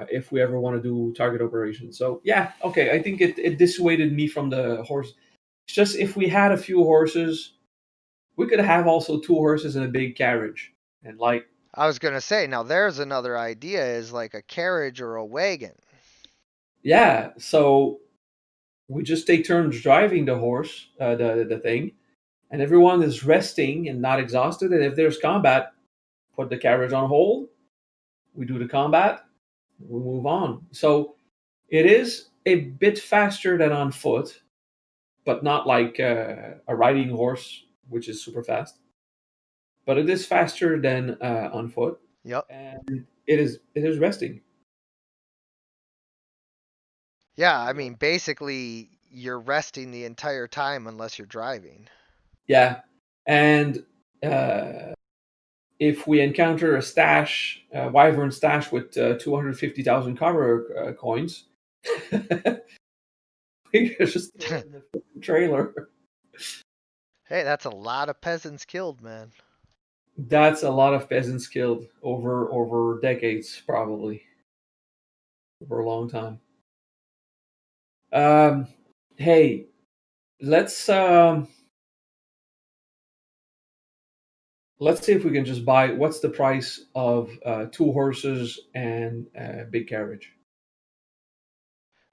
if we ever want to do target operations. So yeah, okay, I think it dissuaded me from the horse. It's just if we had a few horses, we could have also 2 horses and a big carriage, and like I was gonna say, now there's another idea is like a carriage or a wagon. yeah, so we just take turns driving the horse, the thing, and everyone is resting and not exhausted. And if there's combat, put the carriage on hold. We do the combat. We move on. So it is a bit faster than on foot, but not like a riding horse, which is super fast. But it is faster than on foot, Yep. and it is resting. Yeah, I mean, basically, you're resting the entire time unless you're driving. Yeah, and if we encounter a stash, a wyvern stash with 250,000 copper coins, we can just throw it in the trailer. Hey, that's a lot of peasants killed, man. That's a lot of peasants killed over decades, probably over a long time. Um, hey, let's let's see if we can just buy. What's the price of 2 horses and a big carriage?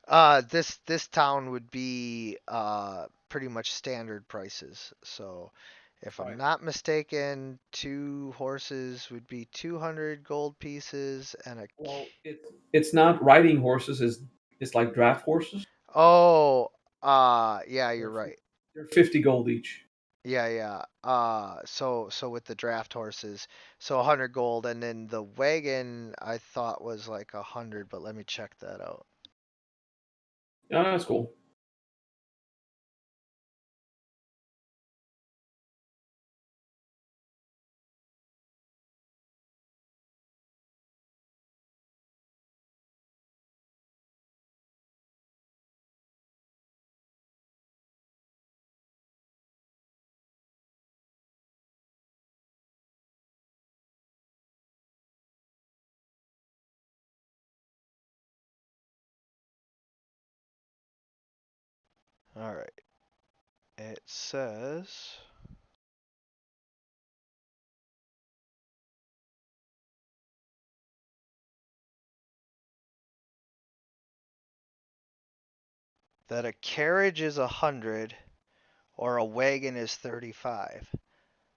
This town would be pretty much standard prices. So, if I'm Right. not mistaken, 2 horses would be 200 gold pieces and a. Well, it's not riding horses. It's like draft horses. Oh, yeah, you're They're right. they're 50 gold each. Yeah, yeah. So with the draft horses, so 100 gold, and then the wagon I thought was like 100, but let me check that out. Yeah, that's cool. All right. It says that a carriage is 100 or a wagon is 35.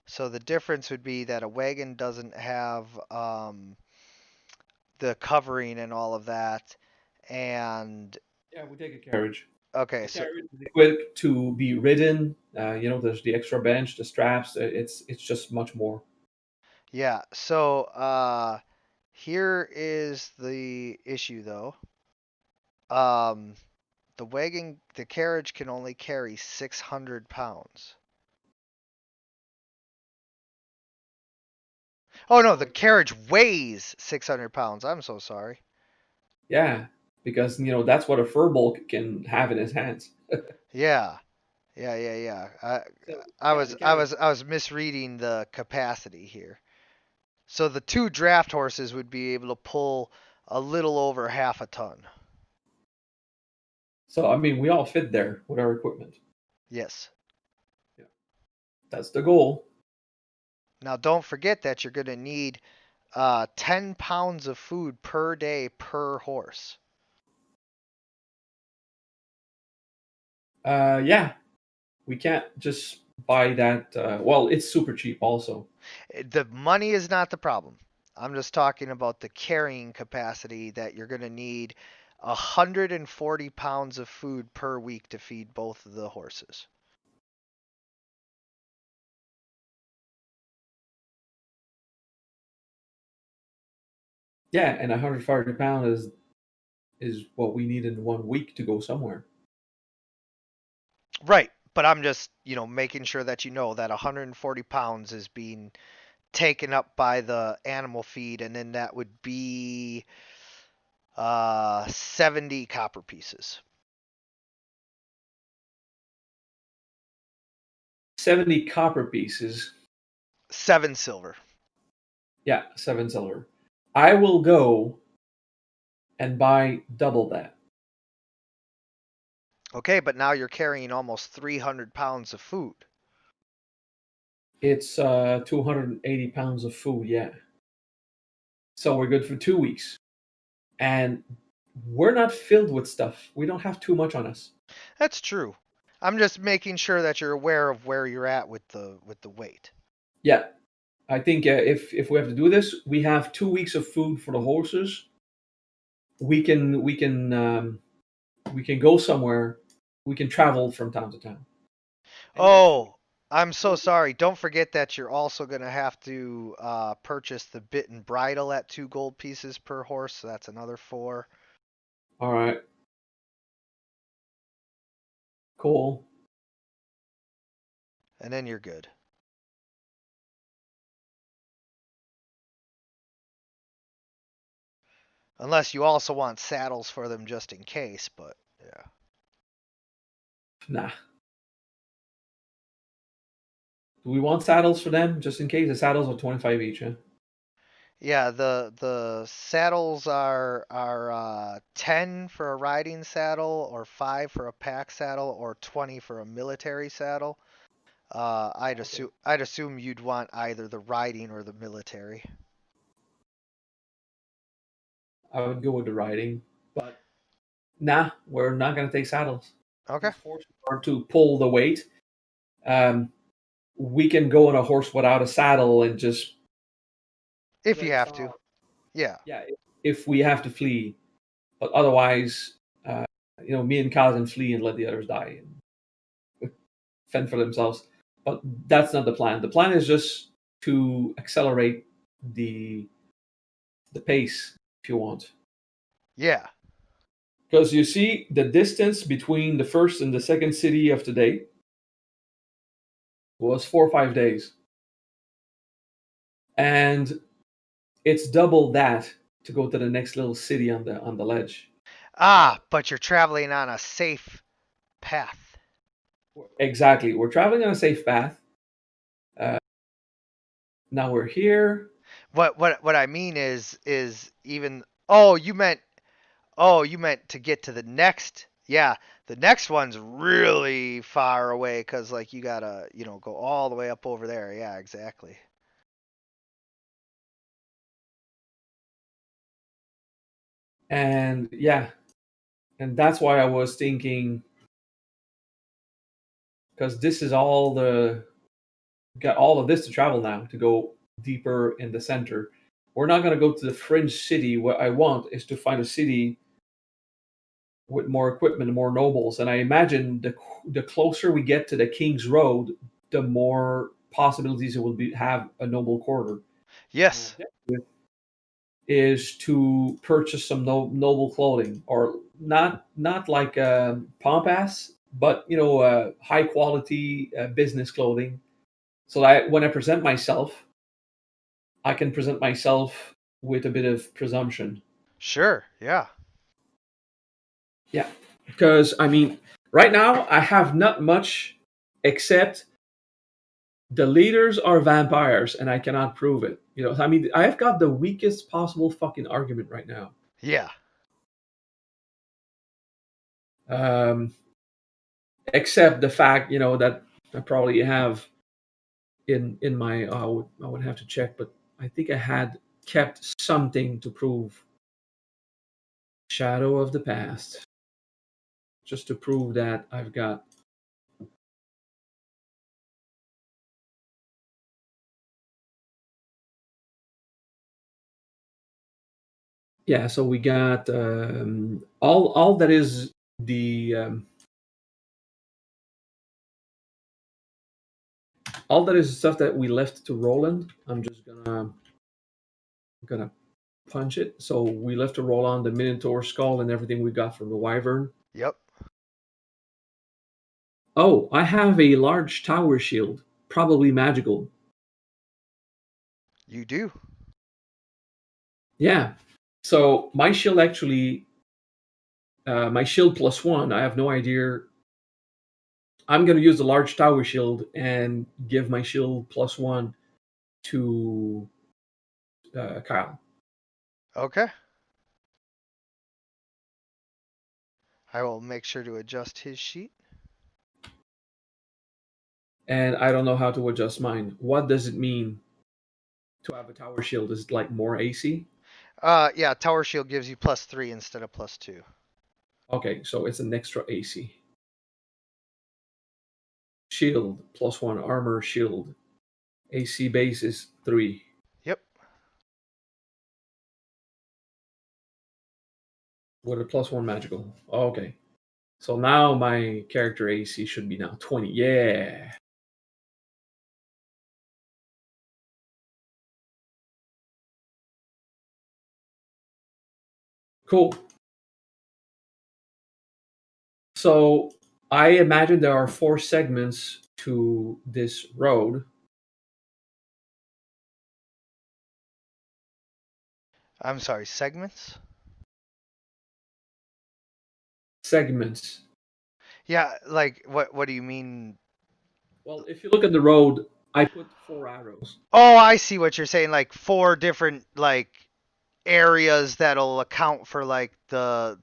So the difference would be that a wagon doesn't have the covering and all of that. And Yeah, we take a carriage. okay, The so carriage is equipped to be ridden. There's the extra bench, the straps. It's just much more. yeah, so here is the issue though. Um, the carriage can only carry 600 pounds. Oh no, the carriage weighs 600 pounds. I'm so sorry. Yeah, because that's what a furbolg can have in his hands. Yeah, yeah. So I yeah, was the I carriage. was I was misreading the capacity here. So the two draft horses would be able to pull a little over half a ton. So I mean, we all fit there with our equipment. Yes. Yeah, that's the goal. Now don't forget that you're going to need 10 pounds of food per day per horse. Yeah, we can't just buy that. Well, it's super cheap, also. The money is not the problem. I'm just talking about the carrying capacity that you're going to need 140 pounds of food per week to feed both of the horses. Yeah, and 140 pound is what we need in 1 week to go somewhere. Right, but I'm just, making sure that you know that 140 pounds is being taken up by the animal feed, and then that would be 70 copper pieces. 70 copper pieces. 7 silver. Yeah, 7 silver. I will go and buy double that. Okay, but now you're carrying almost 300 pounds of food. It's 280 pounds of food. Yeah, so we're good for 2 weeks, and we're not filled with stuff. We don't have too much on us. That's true. I'm just making sure that you're aware of where you're at with the weight. Yeah, I think if we have to do this, we have 2 weeks of food for the horses. We can go somewhere. We can travel from town to town. And yeah, Oh, I'm so sorry. Don't forget that you're also going to have to purchase the bit and bridle at 2 gold pieces per horse. So that's another 4. all right, cool. And then you're good. Unless you also want saddles for them just in case, but yeah. Nah, do we want saddles for them just in case? The saddles are 25 each. Huh? Yeah, the saddles are 10 for a riding saddle, or 5 for a pack saddle, or 20 for a military saddle. Okay, I'd assume you'd want either the riding or the military. I would go with the riding, but nah, we're not gonna take saddles. Okay. These horses are to pull the weight. Um, we can go on a horse without a saddle and just If you let us have to. off. Yeah. Yeah, if we have to flee, but otherwise, uh, me and Kyle can flee and let the others die and fend for themselves. But that's not the plan. The plan is just to accelerate the the pace, if you want. Yeah. Because you see, the distance between the first and the second city of today was 4 or 5 days, and it's double that to go to the next little city on the ledge. Ah, but you're traveling on a safe path. Exactly, we're traveling on a safe path. Uh, Now we're here. What I mean is even you meant to get to the next. Yeah, the next one's really far away because like you gotta go all the way up over there. Yeah, exactly. And yeah, and that's why I was thinking, because this is all the got all of this to travel now to go deeper in the center. We're not going to go to the fringe city. What I want is to find a city with more equipment and more nobles. And I imagine the closer we get to the King's Road, the more possibilities it will be have a noble quarter. My Yes. objective is to purchase some noble clothing, or not like Pampas, but high quality business clothing, so that when I present myself, I can present myself with a bit of presumption. Sure. Yeah. Yeah, because I mean, right now I have not much except the leaders are vampires, and I cannot prove it. I mean, I've got the weakest possible fucking argument right now. Yeah. Um, except the fact, that I probably have in my. I would have to check, but I think I had kept something to prove. Shadow of the past, just to prove that I've got. Yeah, so we got all that is the all that is stuff that we left to Roland. I'm just gonna punch it. So we left to roll on the Minotaur skull and everything we got from the Wyvern. Yep. Oh, I have a large tower shield, probably magical. You do. Yeah. So my shield actually, my shield +1. I have no idea. I'm gonna use the large tower shield and give my shield +1 to Kyle. Okay. I will make sure to adjust his sheet. And I don't know how to adjust mine. What does it mean to have a tower shield? Is it like more AC? Yeah, Tower Shield gives you +3 instead of +2. Okay, so it's an extra AC. Shield +1 armor shield. AC base is 3. Yep. With a +1 magical. Okay. So now my character AC should be now 20. Yeah. Cool. So I imagine there are 4 segments to this road. I'm sorry, segments? Segments. Yeah, like what do you mean? Well, if you look at the road, I put 4 arrows. Oh, I see what you're saying, like 4 different like areas that'll account for like the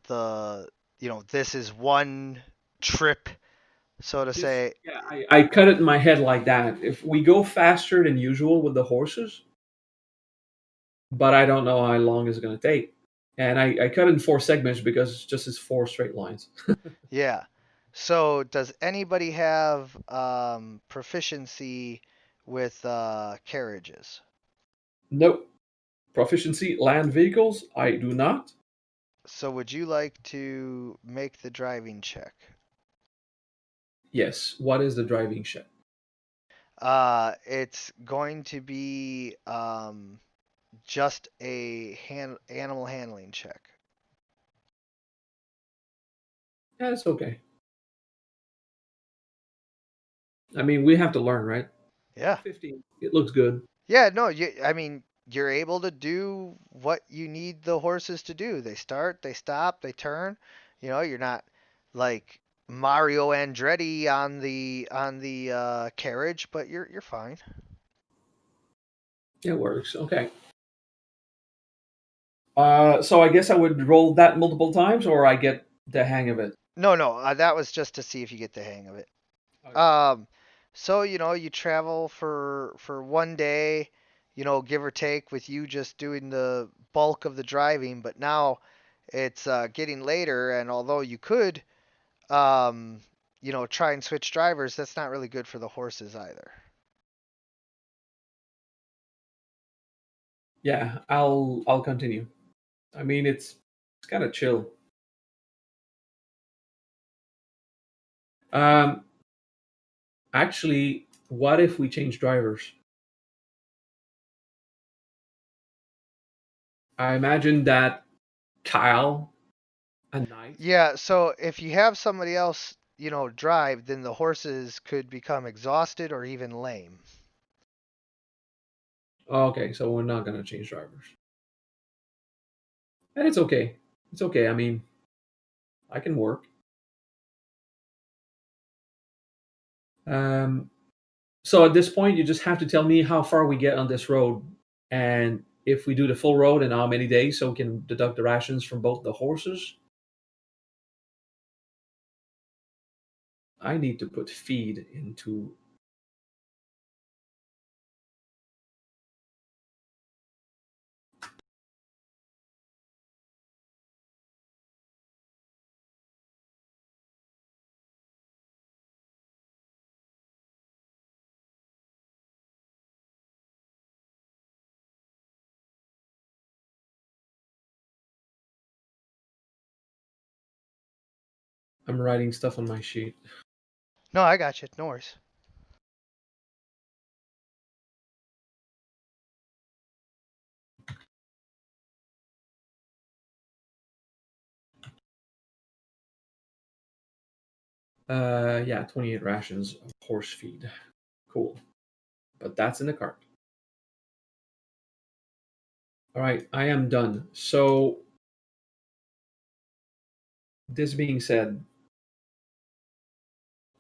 this is one trip, so to This, say. yeah, I cut it in my head like that. If we go faster than usual with the horses, but I don't know how long it's going to take. And I cut it in 4 segments because it's just 4 straight lines. Yeah. So does anybody have proficiency with carriages? Nope. Proficiency, land vehicles, I do not. So would you like to make the driving check? Yes. What is the driving check? It's going to be just a animal handling check. Yeah, it's okay. I mean, we have to learn, right? Yeah. 15. It looks good. Yeah, no, I mean, you're able to do what you need the horses to do. They start, they stop, they turn. You're not like Mario Andretti on the carriage, but you're fine. It works. Okay. So I guess I would roll that multiple times, or I get the hang of it. No, no, that was just to see if you get the hang of it. Okay. So you travel for one day, give or take, with you just doing the bulk of the driving. But now it's getting later, and although you could, try and switch drivers, that's not really good for the horses either. Yeah, I'll continue. I mean, it's kind of chill. Um, actually, what if we change drivers? I imagine that Kyle and Knight. Yeah, so if you have somebody else, drive, then the horses could become exhausted or even lame. Okay, so we're not gonna change drivers, and it's okay. It's okay. I mean, I can work. Um, so at this point, you just have to tell me how far we get on this road, and if we do the full road in how many days, so we can deduct the rations from both the horses. I need to put feed into. I'm writing stuff on my sheet. No, I got you. No worries. Yeah, 28 rations of horse feed. Cool. But that's in the cart. All right, I am done. So, this being said,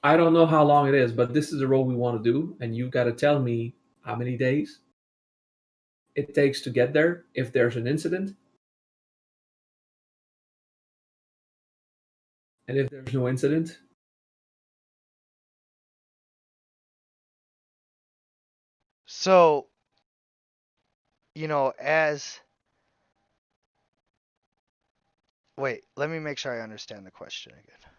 I don't know how long it is, but this is the road we want to do, and you got to tell me how many days it takes to get there if there's an incident, and if there's no incident. So, you know, as wait, let me make sure I understand the question again.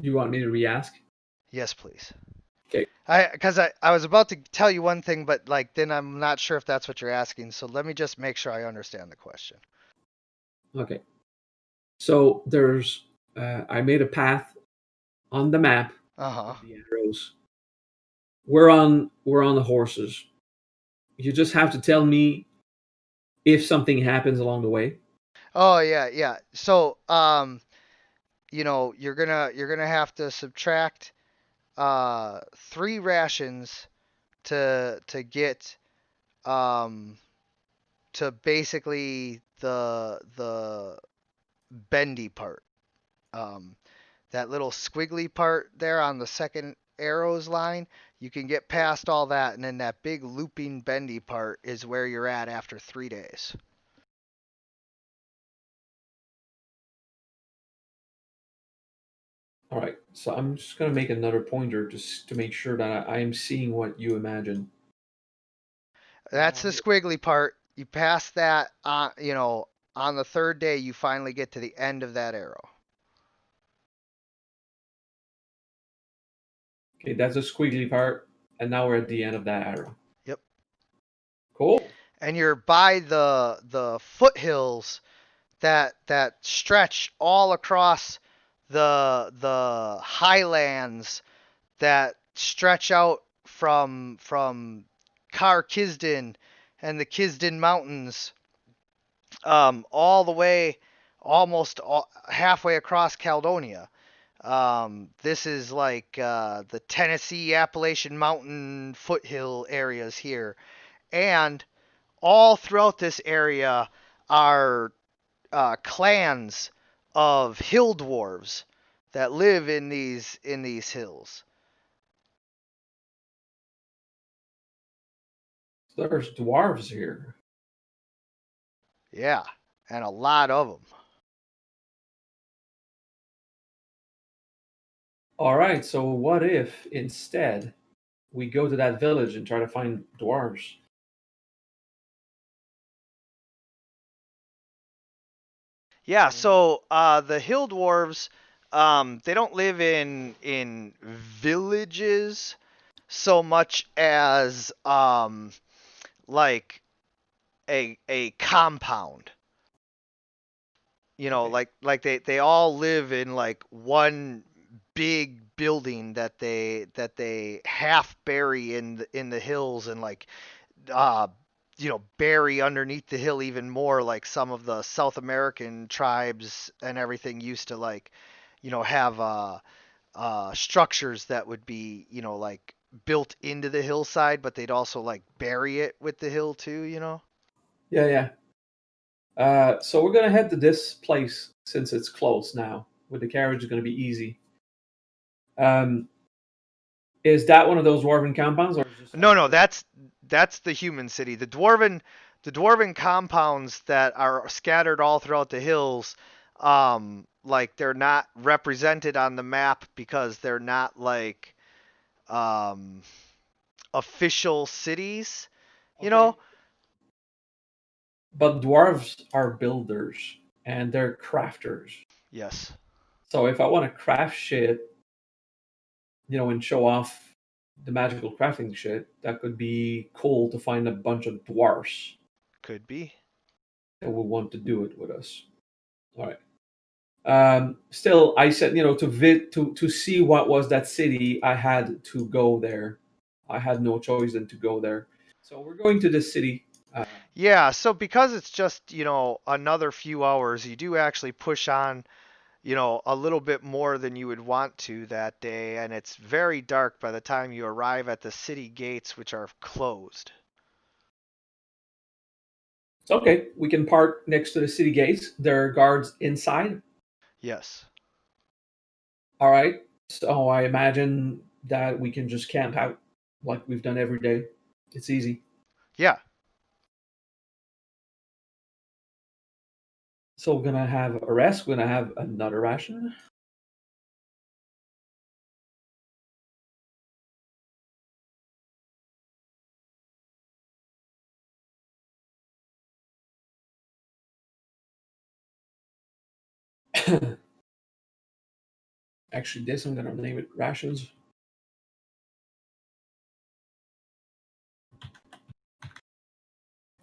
You want me to re-ask? Yes, please. Okay. Because I was about to tell you one thing, but like then I'm not sure if that's what you're asking. So let me just make sure I understand the question. Okay. So there's, I made a path on the map Uh-huh. with the arrows. We're on the horses. You just have to tell me if something happens along the way. Oh yeah, yeah. So you know, you're gonna have to subtract 3 rations to get um to basically the bendy part. Um, that little squiggly part there on the second arrows line, you can get past all that, and then that big looping bendy part is where you're at after 3 days. All right. So I'm just gonna make another pointer just to make sure that I am seeing what you imagine. That's the squiggly part. You pass that, you know, on the 3rd day, you finally get to the end of that arrow. Okay, that's a squiggly part, and now we're at the end of that arrow. Yep. Cool. And you're by the foothills that stretch all across the highlands that stretch out from Car Kisden and the Kisden Mountains, all the way, halfway across Caledonia. This is like the Tennessee Appalachian Mountain foothill areas here, and all throughout this area are clans of hill dwarves that live in these hills. There's dwarves here. Yeah, and a lot of them. All right. So what if instead we go to that village and try to find dwarves? Yeah, so the hill dwarves, they don't live in villages so much as like a compound. You know, Okay. like they all live in like one big building that they half bury in the hills, and like uh bury underneath the hill even more, like some of the South American tribes and everything used to, like, have structures that would be, like built into the hillside, but they'd also like bury it with the hill too, you know? Yeah, yeah. So we're gonna head to this place since it's close now. With the carriage, it's gonna be easy. Um, is that one of those dwarven compounds, or is it just like No, a no, different? that's the human city. The dwarven compounds that are scattered all throughout the hills, like they're not represented on the map because they're not like um official cities, you know? Okay, but dwarves are builders and they're crafters. Yes. So if I want to craft shit, and show off the magical crafting shit, that could be cool to find a bunch of dwarfs Could be. that will want to do it with us. All right. Still, I said, to see what was that city, I had to go there. I had no choice than to go there. So we're going to this city. Yeah, so because it's just, another few hours, you do actually push on, a little bit more than you would want to that day, and it's very dark by the time you arrive at the city gates, which are closed. So, okay, we can park next to the city gates. There are guards inside. Yes. All right. So I imagine that we can just camp out like we've done every day. It's easy. Yeah. So we're gonna have a rest. We're gonna have another ration. Actually, this I'm gonna name it rations.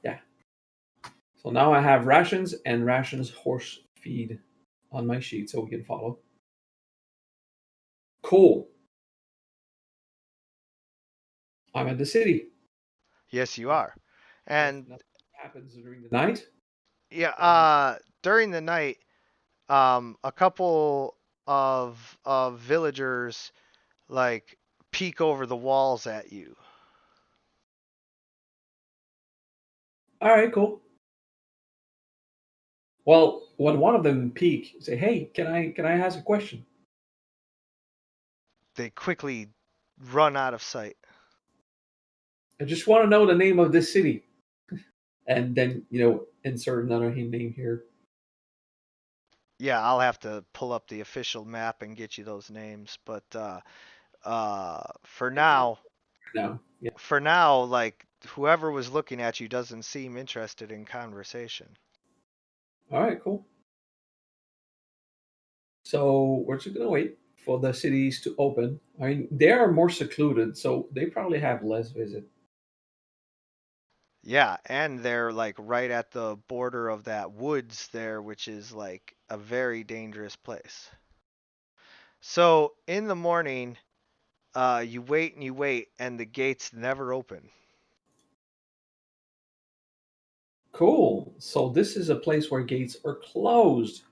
Yeah. So now I have rations and rations horse feed on my sheet, so we can follow. Cool. I'm at the city. Yes, you are. If And nothing happens during the night, yeah, then during the night, a couple of villagers like peek over the walls at you. all right, cool. Well, when one of them peek, say, "Hey, can I ask a question?" They quickly run out of sight. I just want to know the name of this city, and then insert another name here. Yeah, I'll have to pull up the official map and get you those names, but for It's now, no, yeah. like whoever was looking at you doesn't seem interested in conversation. All right, cool. So we're just gonna wait for the cities to open. I mean, they are more secluded, so they probably have less visit. Yeah, and they're like right at the border of that woods there, which is like a very dangerous place. So in the morning, you wait and you wait, and the gates never open. Cool. So this is a place where gates are closed,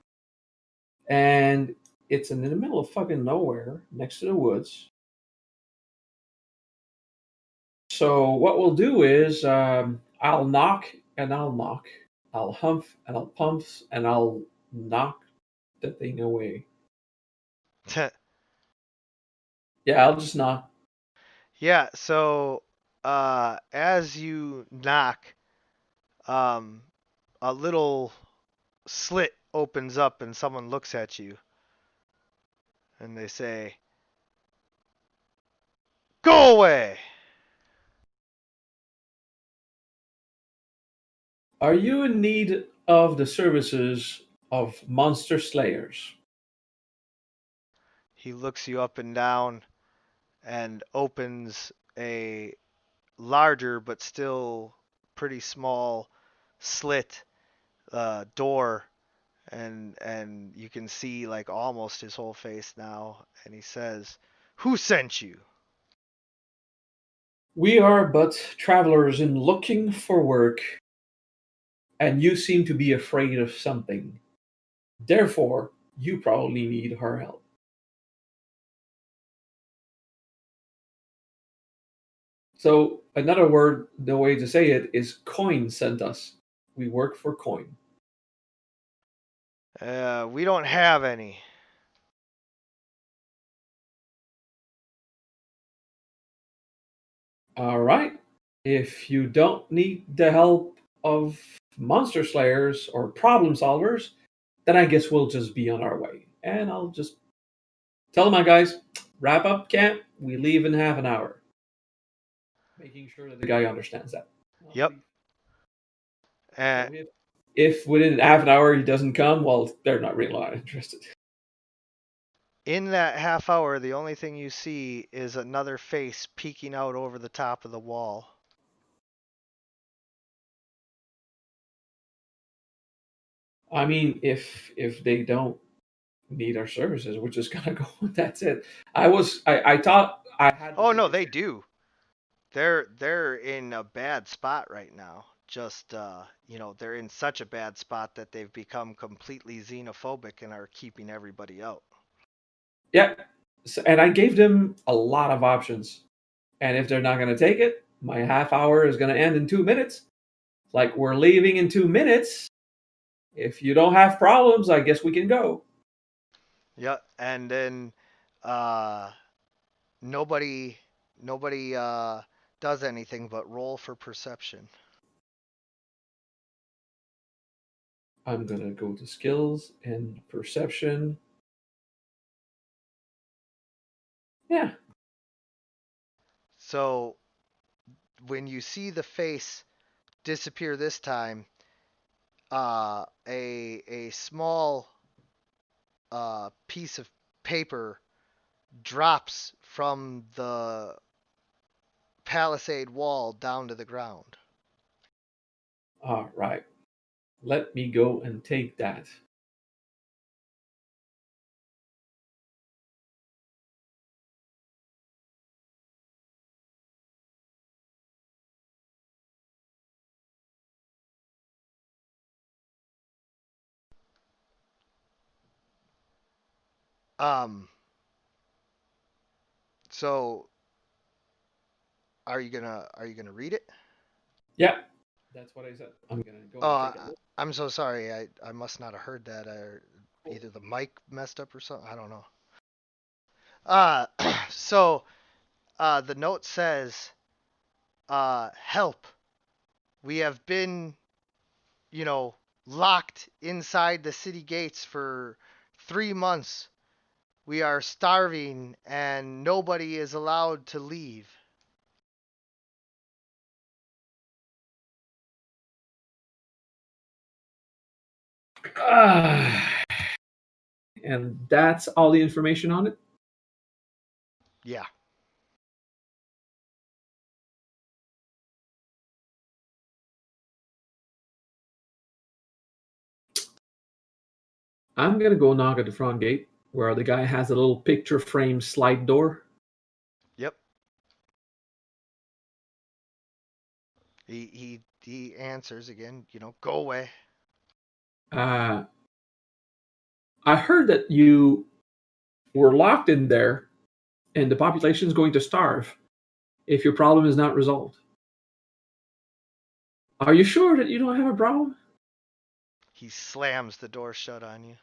and it's in the middle of fucking nowhere, next to the woods. So what we'll do is, I'll knock and I'll knock, I'll humph and I'll pump and I'll knock the thing away. Yeah, I'll just knock. Yeah, so as you knock, um, a little slit opens up and someone looks at you and they say, "Go away." Are you in need of the services of monster slayers? He looks you up and down and opens a larger but still pretty small slit door, and you can see like almost his whole face now, and he says, "Who sent you?" We are but travelers in looking for work, and you seem to be afraid of something. Therefore, you probably need our help. So another word, the way to say it is coin sent us. We work for coin. We don't have any. All right. If you don't need the help of monster slayers or problem solvers, then I guess we'll just be on our way. And I'll just tell my guys, wrap up camp. We leave in half an hour. Making sure that the guy understands that. Yep. So if within half an hour he doesn't come, well, they're not really not interested. In that half hour, the only thing you see is another face peeking out over the top of the wall. I mean, if they don't need our services, we're just gonna go. That's it. I thought I had. Oh no, they do. They're in a bad spot right now. Just they're in such a bad spot that they've become completely xenophobic and are keeping everybody out. Yeah, so, and I gave them a lot of options. And if they're not gonna take it, my half hour is gonna end in 2 minutes. Like we're leaving in 2 minutes. If you don't have problems, I guess we can go. Yeah, and then nobody does anything but roll for perception. I'm gonna go to skills and perception. Yeah. So when you see the face disappear this time, a small piece of paper drops from the palisade wall down to the ground. All right. Let me go and take that. Um. So, are you gonna read it? Yeah, that's what I said. I'm gonna go Oh, and take a look. I'm so sorry. I must not have heard that. Or either the mic messed up or something. I don't know. Uh, so the note says, help. We have been, you know, locked inside the city gates for 3 months. We are starving and nobody is allowed to leave. Ah, and that's all the information on it. Yeah. I'm gonna go knock at the front gate where the guy has a little picture frame slide door. Yep. He answers again, go away. Uh, I heard that you were locked in there, and the population is going to starve if your problem is not resolved. Are you sure that you don't have a problem? He slams the door shut on you.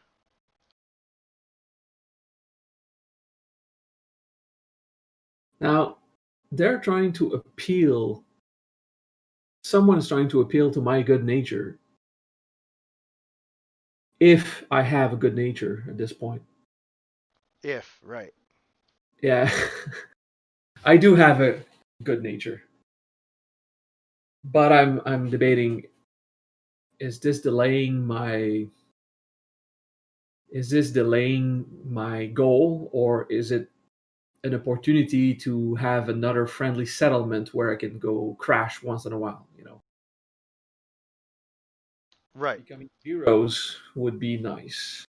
Now, they're trying to appeal. Someone is trying to appeal to my good nature. If I have a good nature at this point. If, right. Yeah, I do have a good nature. But I'm debating, is this delaying my goal, or is it an opportunity to have another friendly settlement where I can go crash once in a while? Right. Becoming heroes would be nice.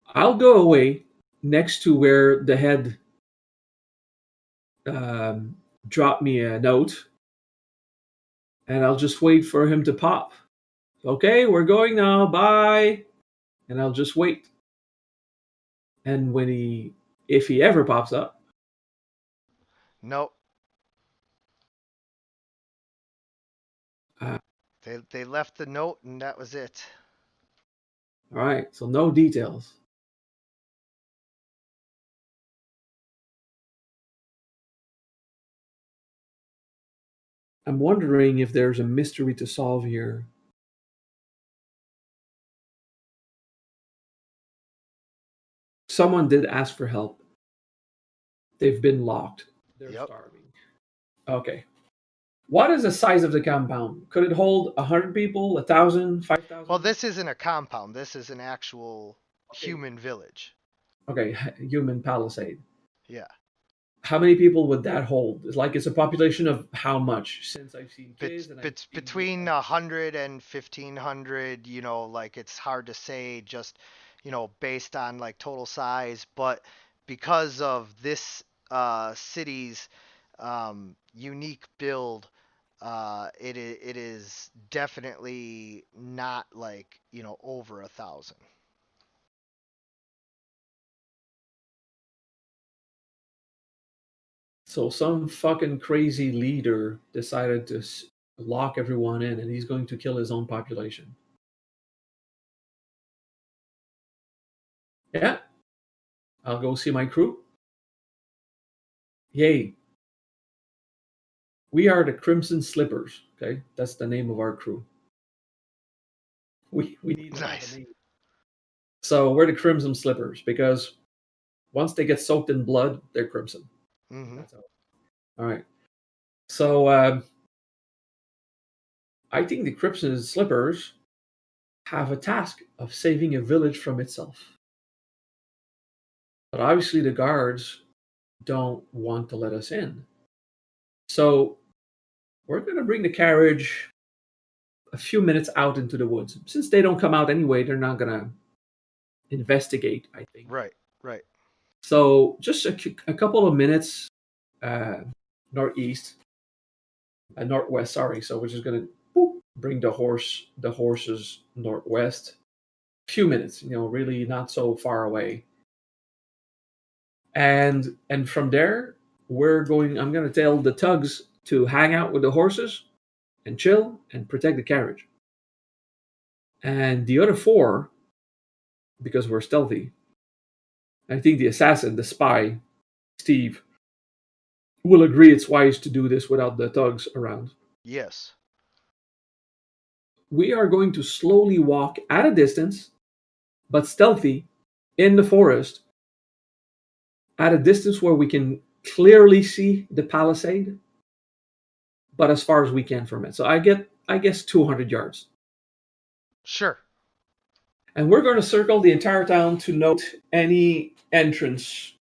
I'll go away next to where the head dropped me a note, and I'll just wait for him to pop. Okay, we're going now. Bye. And I'll just wait. And if he ever pops up, Nope. Uh, They left the note and that was it. all right, so no details. I'm wondering if there's a mystery to solve here. Someone did ask for help. They've been locked. They're Yep. starving. Okay. What is the size of the compound? Could it hold 100 people, 1,000, 5,000? Well, this isn't a compound. This is an actual Okay. human village. Okay, human palisade. Yeah. How many people would that hold? It's like it's a population of how much? Since I've seen kids and I've seen Between 100 and 1,500, like it's hard to say just, based on like total size, but because of this city's unique build, it is definitely not like, over 1,000. So some fucking crazy leader decided to lock everyone in, and he's going to kill his own population. Yeah, I'll go see my crew. Yay. We are the Crimson Slippers. Okay, that's the name of our crew. We need to have Nice. a name. So we're the Crimson Slippers because once they get soaked in blood, they're crimson. Mm-hmm. That's all right. So I think the Crimson Slippers have a task of saving a village from itself. But obviously, the guards don't want to let us in. So we're going to bring the carriage a few minutes out into the woods. Since they don't come out anyway, they're not going to investigate, I think. Right, right. So just a couple of minutes northeast, northwest, sorry. So we're just going to bring the horses northwest. Few minutes, really not so far away. And from there, I'm going to tell the tugs to hang out with the horses and chill and protect the carriage. And the other four, because we're stealthy, I think the assassin, the spy, Steve, will agree it's wise to do this without the thugs around. Yes. We are going to slowly walk at a distance, but stealthy, in the forest, at a distance where we can clearly see the palisade, but as far as we can from it. So I guess 200 yards. Sure. And we're going to circle the entire town to note any entrance,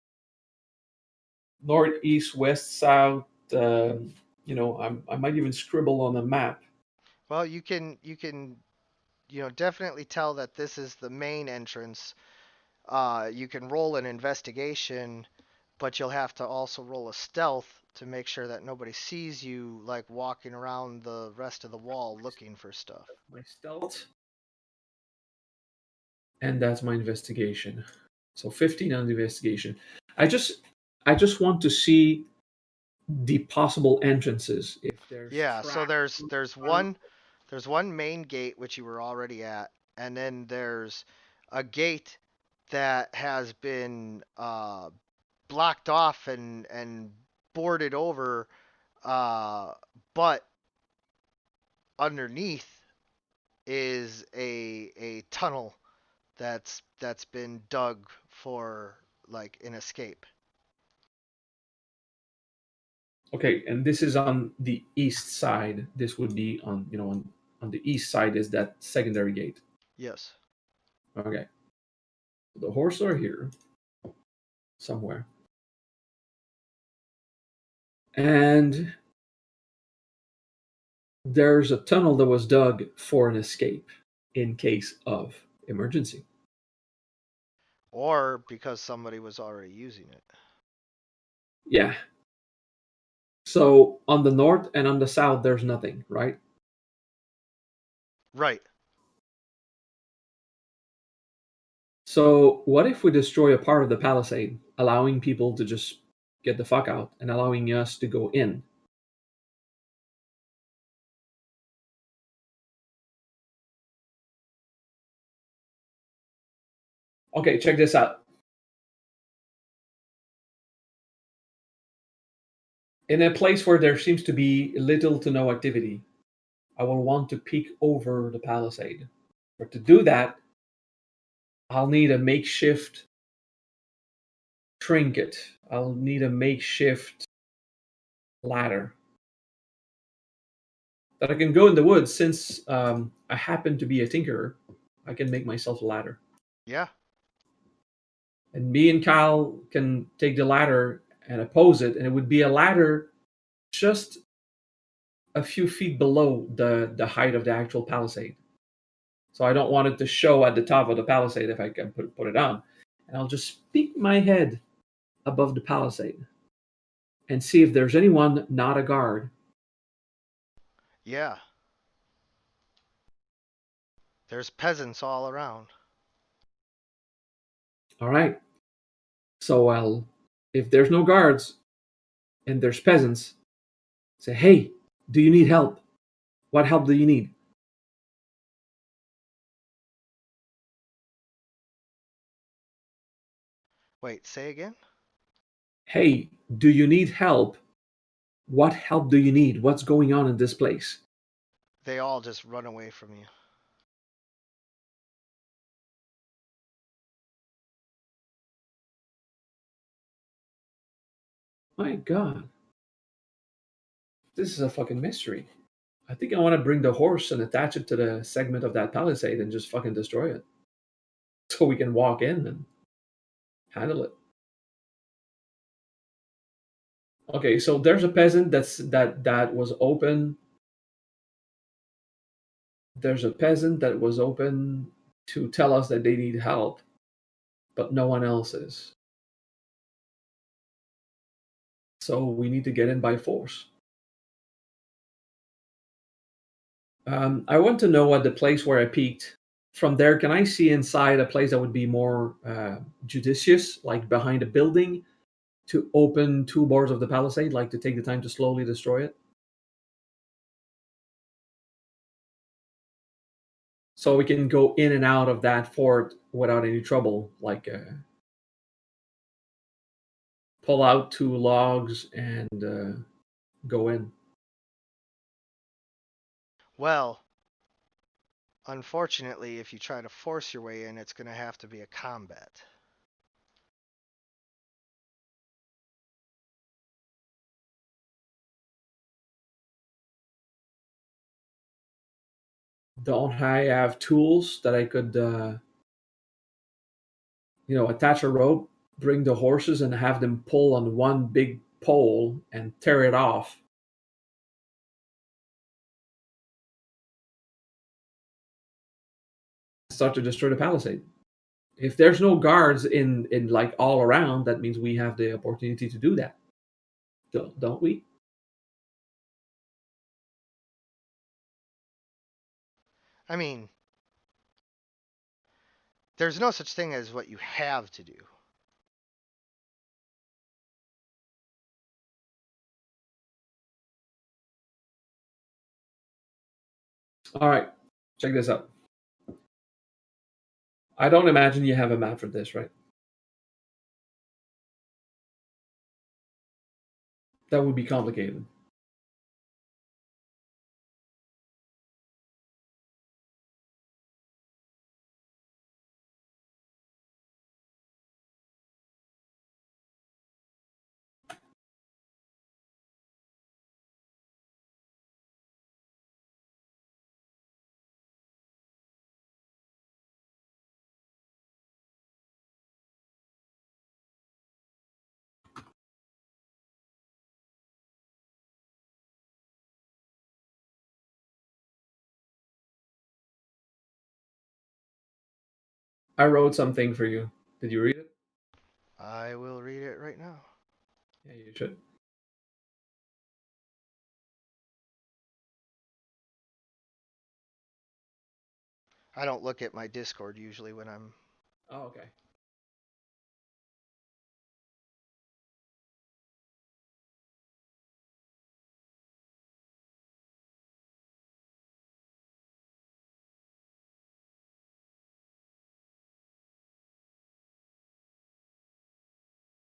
north, east, west, south. I might even scribble on a map. Well, you can definitely tell that this is the main entrance. You can roll an investigation, but you'll have to also roll a stealth to make sure that nobody sees you like walking around the rest of the wall looking for stuff. My stealth, and that's my investigation. So 15 on the investigation. I just want to see the possible entrances. If there's Yeah, so tracks. there's one main gate which you were already at, and then there's a gate that has been blocked off and boarded over, uh, but underneath is a tunnel that's been dug for like an escape. Okay, and this is on the east side. This would be on the east side is that secondary gate. Yes. Okay. The horses are here somewhere. And there's a tunnel that was dug for an escape in case of emergency. Or because somebody was already using it. Yeah. So on the north and on the south, there's nothing, right? Right. So what if we destroy a part of the palisade, allowing people to just get the fuck out and allowing us to go in. Okay, check this out. In a place where there seems to be little to no activity, I will want to peek over the palisade. But to do that, I'll need a makeshift trinket. I'll need a makeshift ladder that I can go in the woods. Since I happen to be a tinkerer, I can make myself a ladder. Yeah. And me and Kyle can take the ladder and oppose it, and it would be a ladder just a few feet below the height of the actual palisade. So I don't want it to show at the top of the palisade if I can put it on. And I'll just peek my head above the palisade and see if there's anyone not a guard. Yeah. There's peasants all around. All right. So I'll, if there's no guards and there's peasants, say, hey, do you need help? What help do you need? Wait, say again? Hey, do you need help? What help do you need? What's going on in this place? They all just run away from you. My God. This is a fucking mystery. I think I want to bring the horse and attach it to the segment of that palisade and just fucking destroy it. So we can walk in and handle it. Okay, so there's a peasant that was open. There's a peasant that was open to tell us that they need help, but no one else is. So we need to get in by force. I want to know at the place where I peeked. From there, can I see inside a place that would be more judicious, like behind a building, to open two bars of the palisade, like to take the time to slowly destroy it? So we can go in and out of that fort without any trouble, like pull out two logs and go in. Well, unfortunately, if you try to force your way in, it's going to have to be a combat. Don't I have tools that I could, attach a rope, bring the horses, and have them pull on one big pole and tear it off? Start to destroy the palisade. If there's no guards in like all around, that means we have the opportunity to do that, don't we? I mean, there's no such thing as what you have to do. All right, check this out. I don't imagine you have a map for this, right? That would be complicated. I wrote something for you. Did you read it? I will read it right now. Yeah, you should. I don't look at my Discord usually when I'm Oh, okay.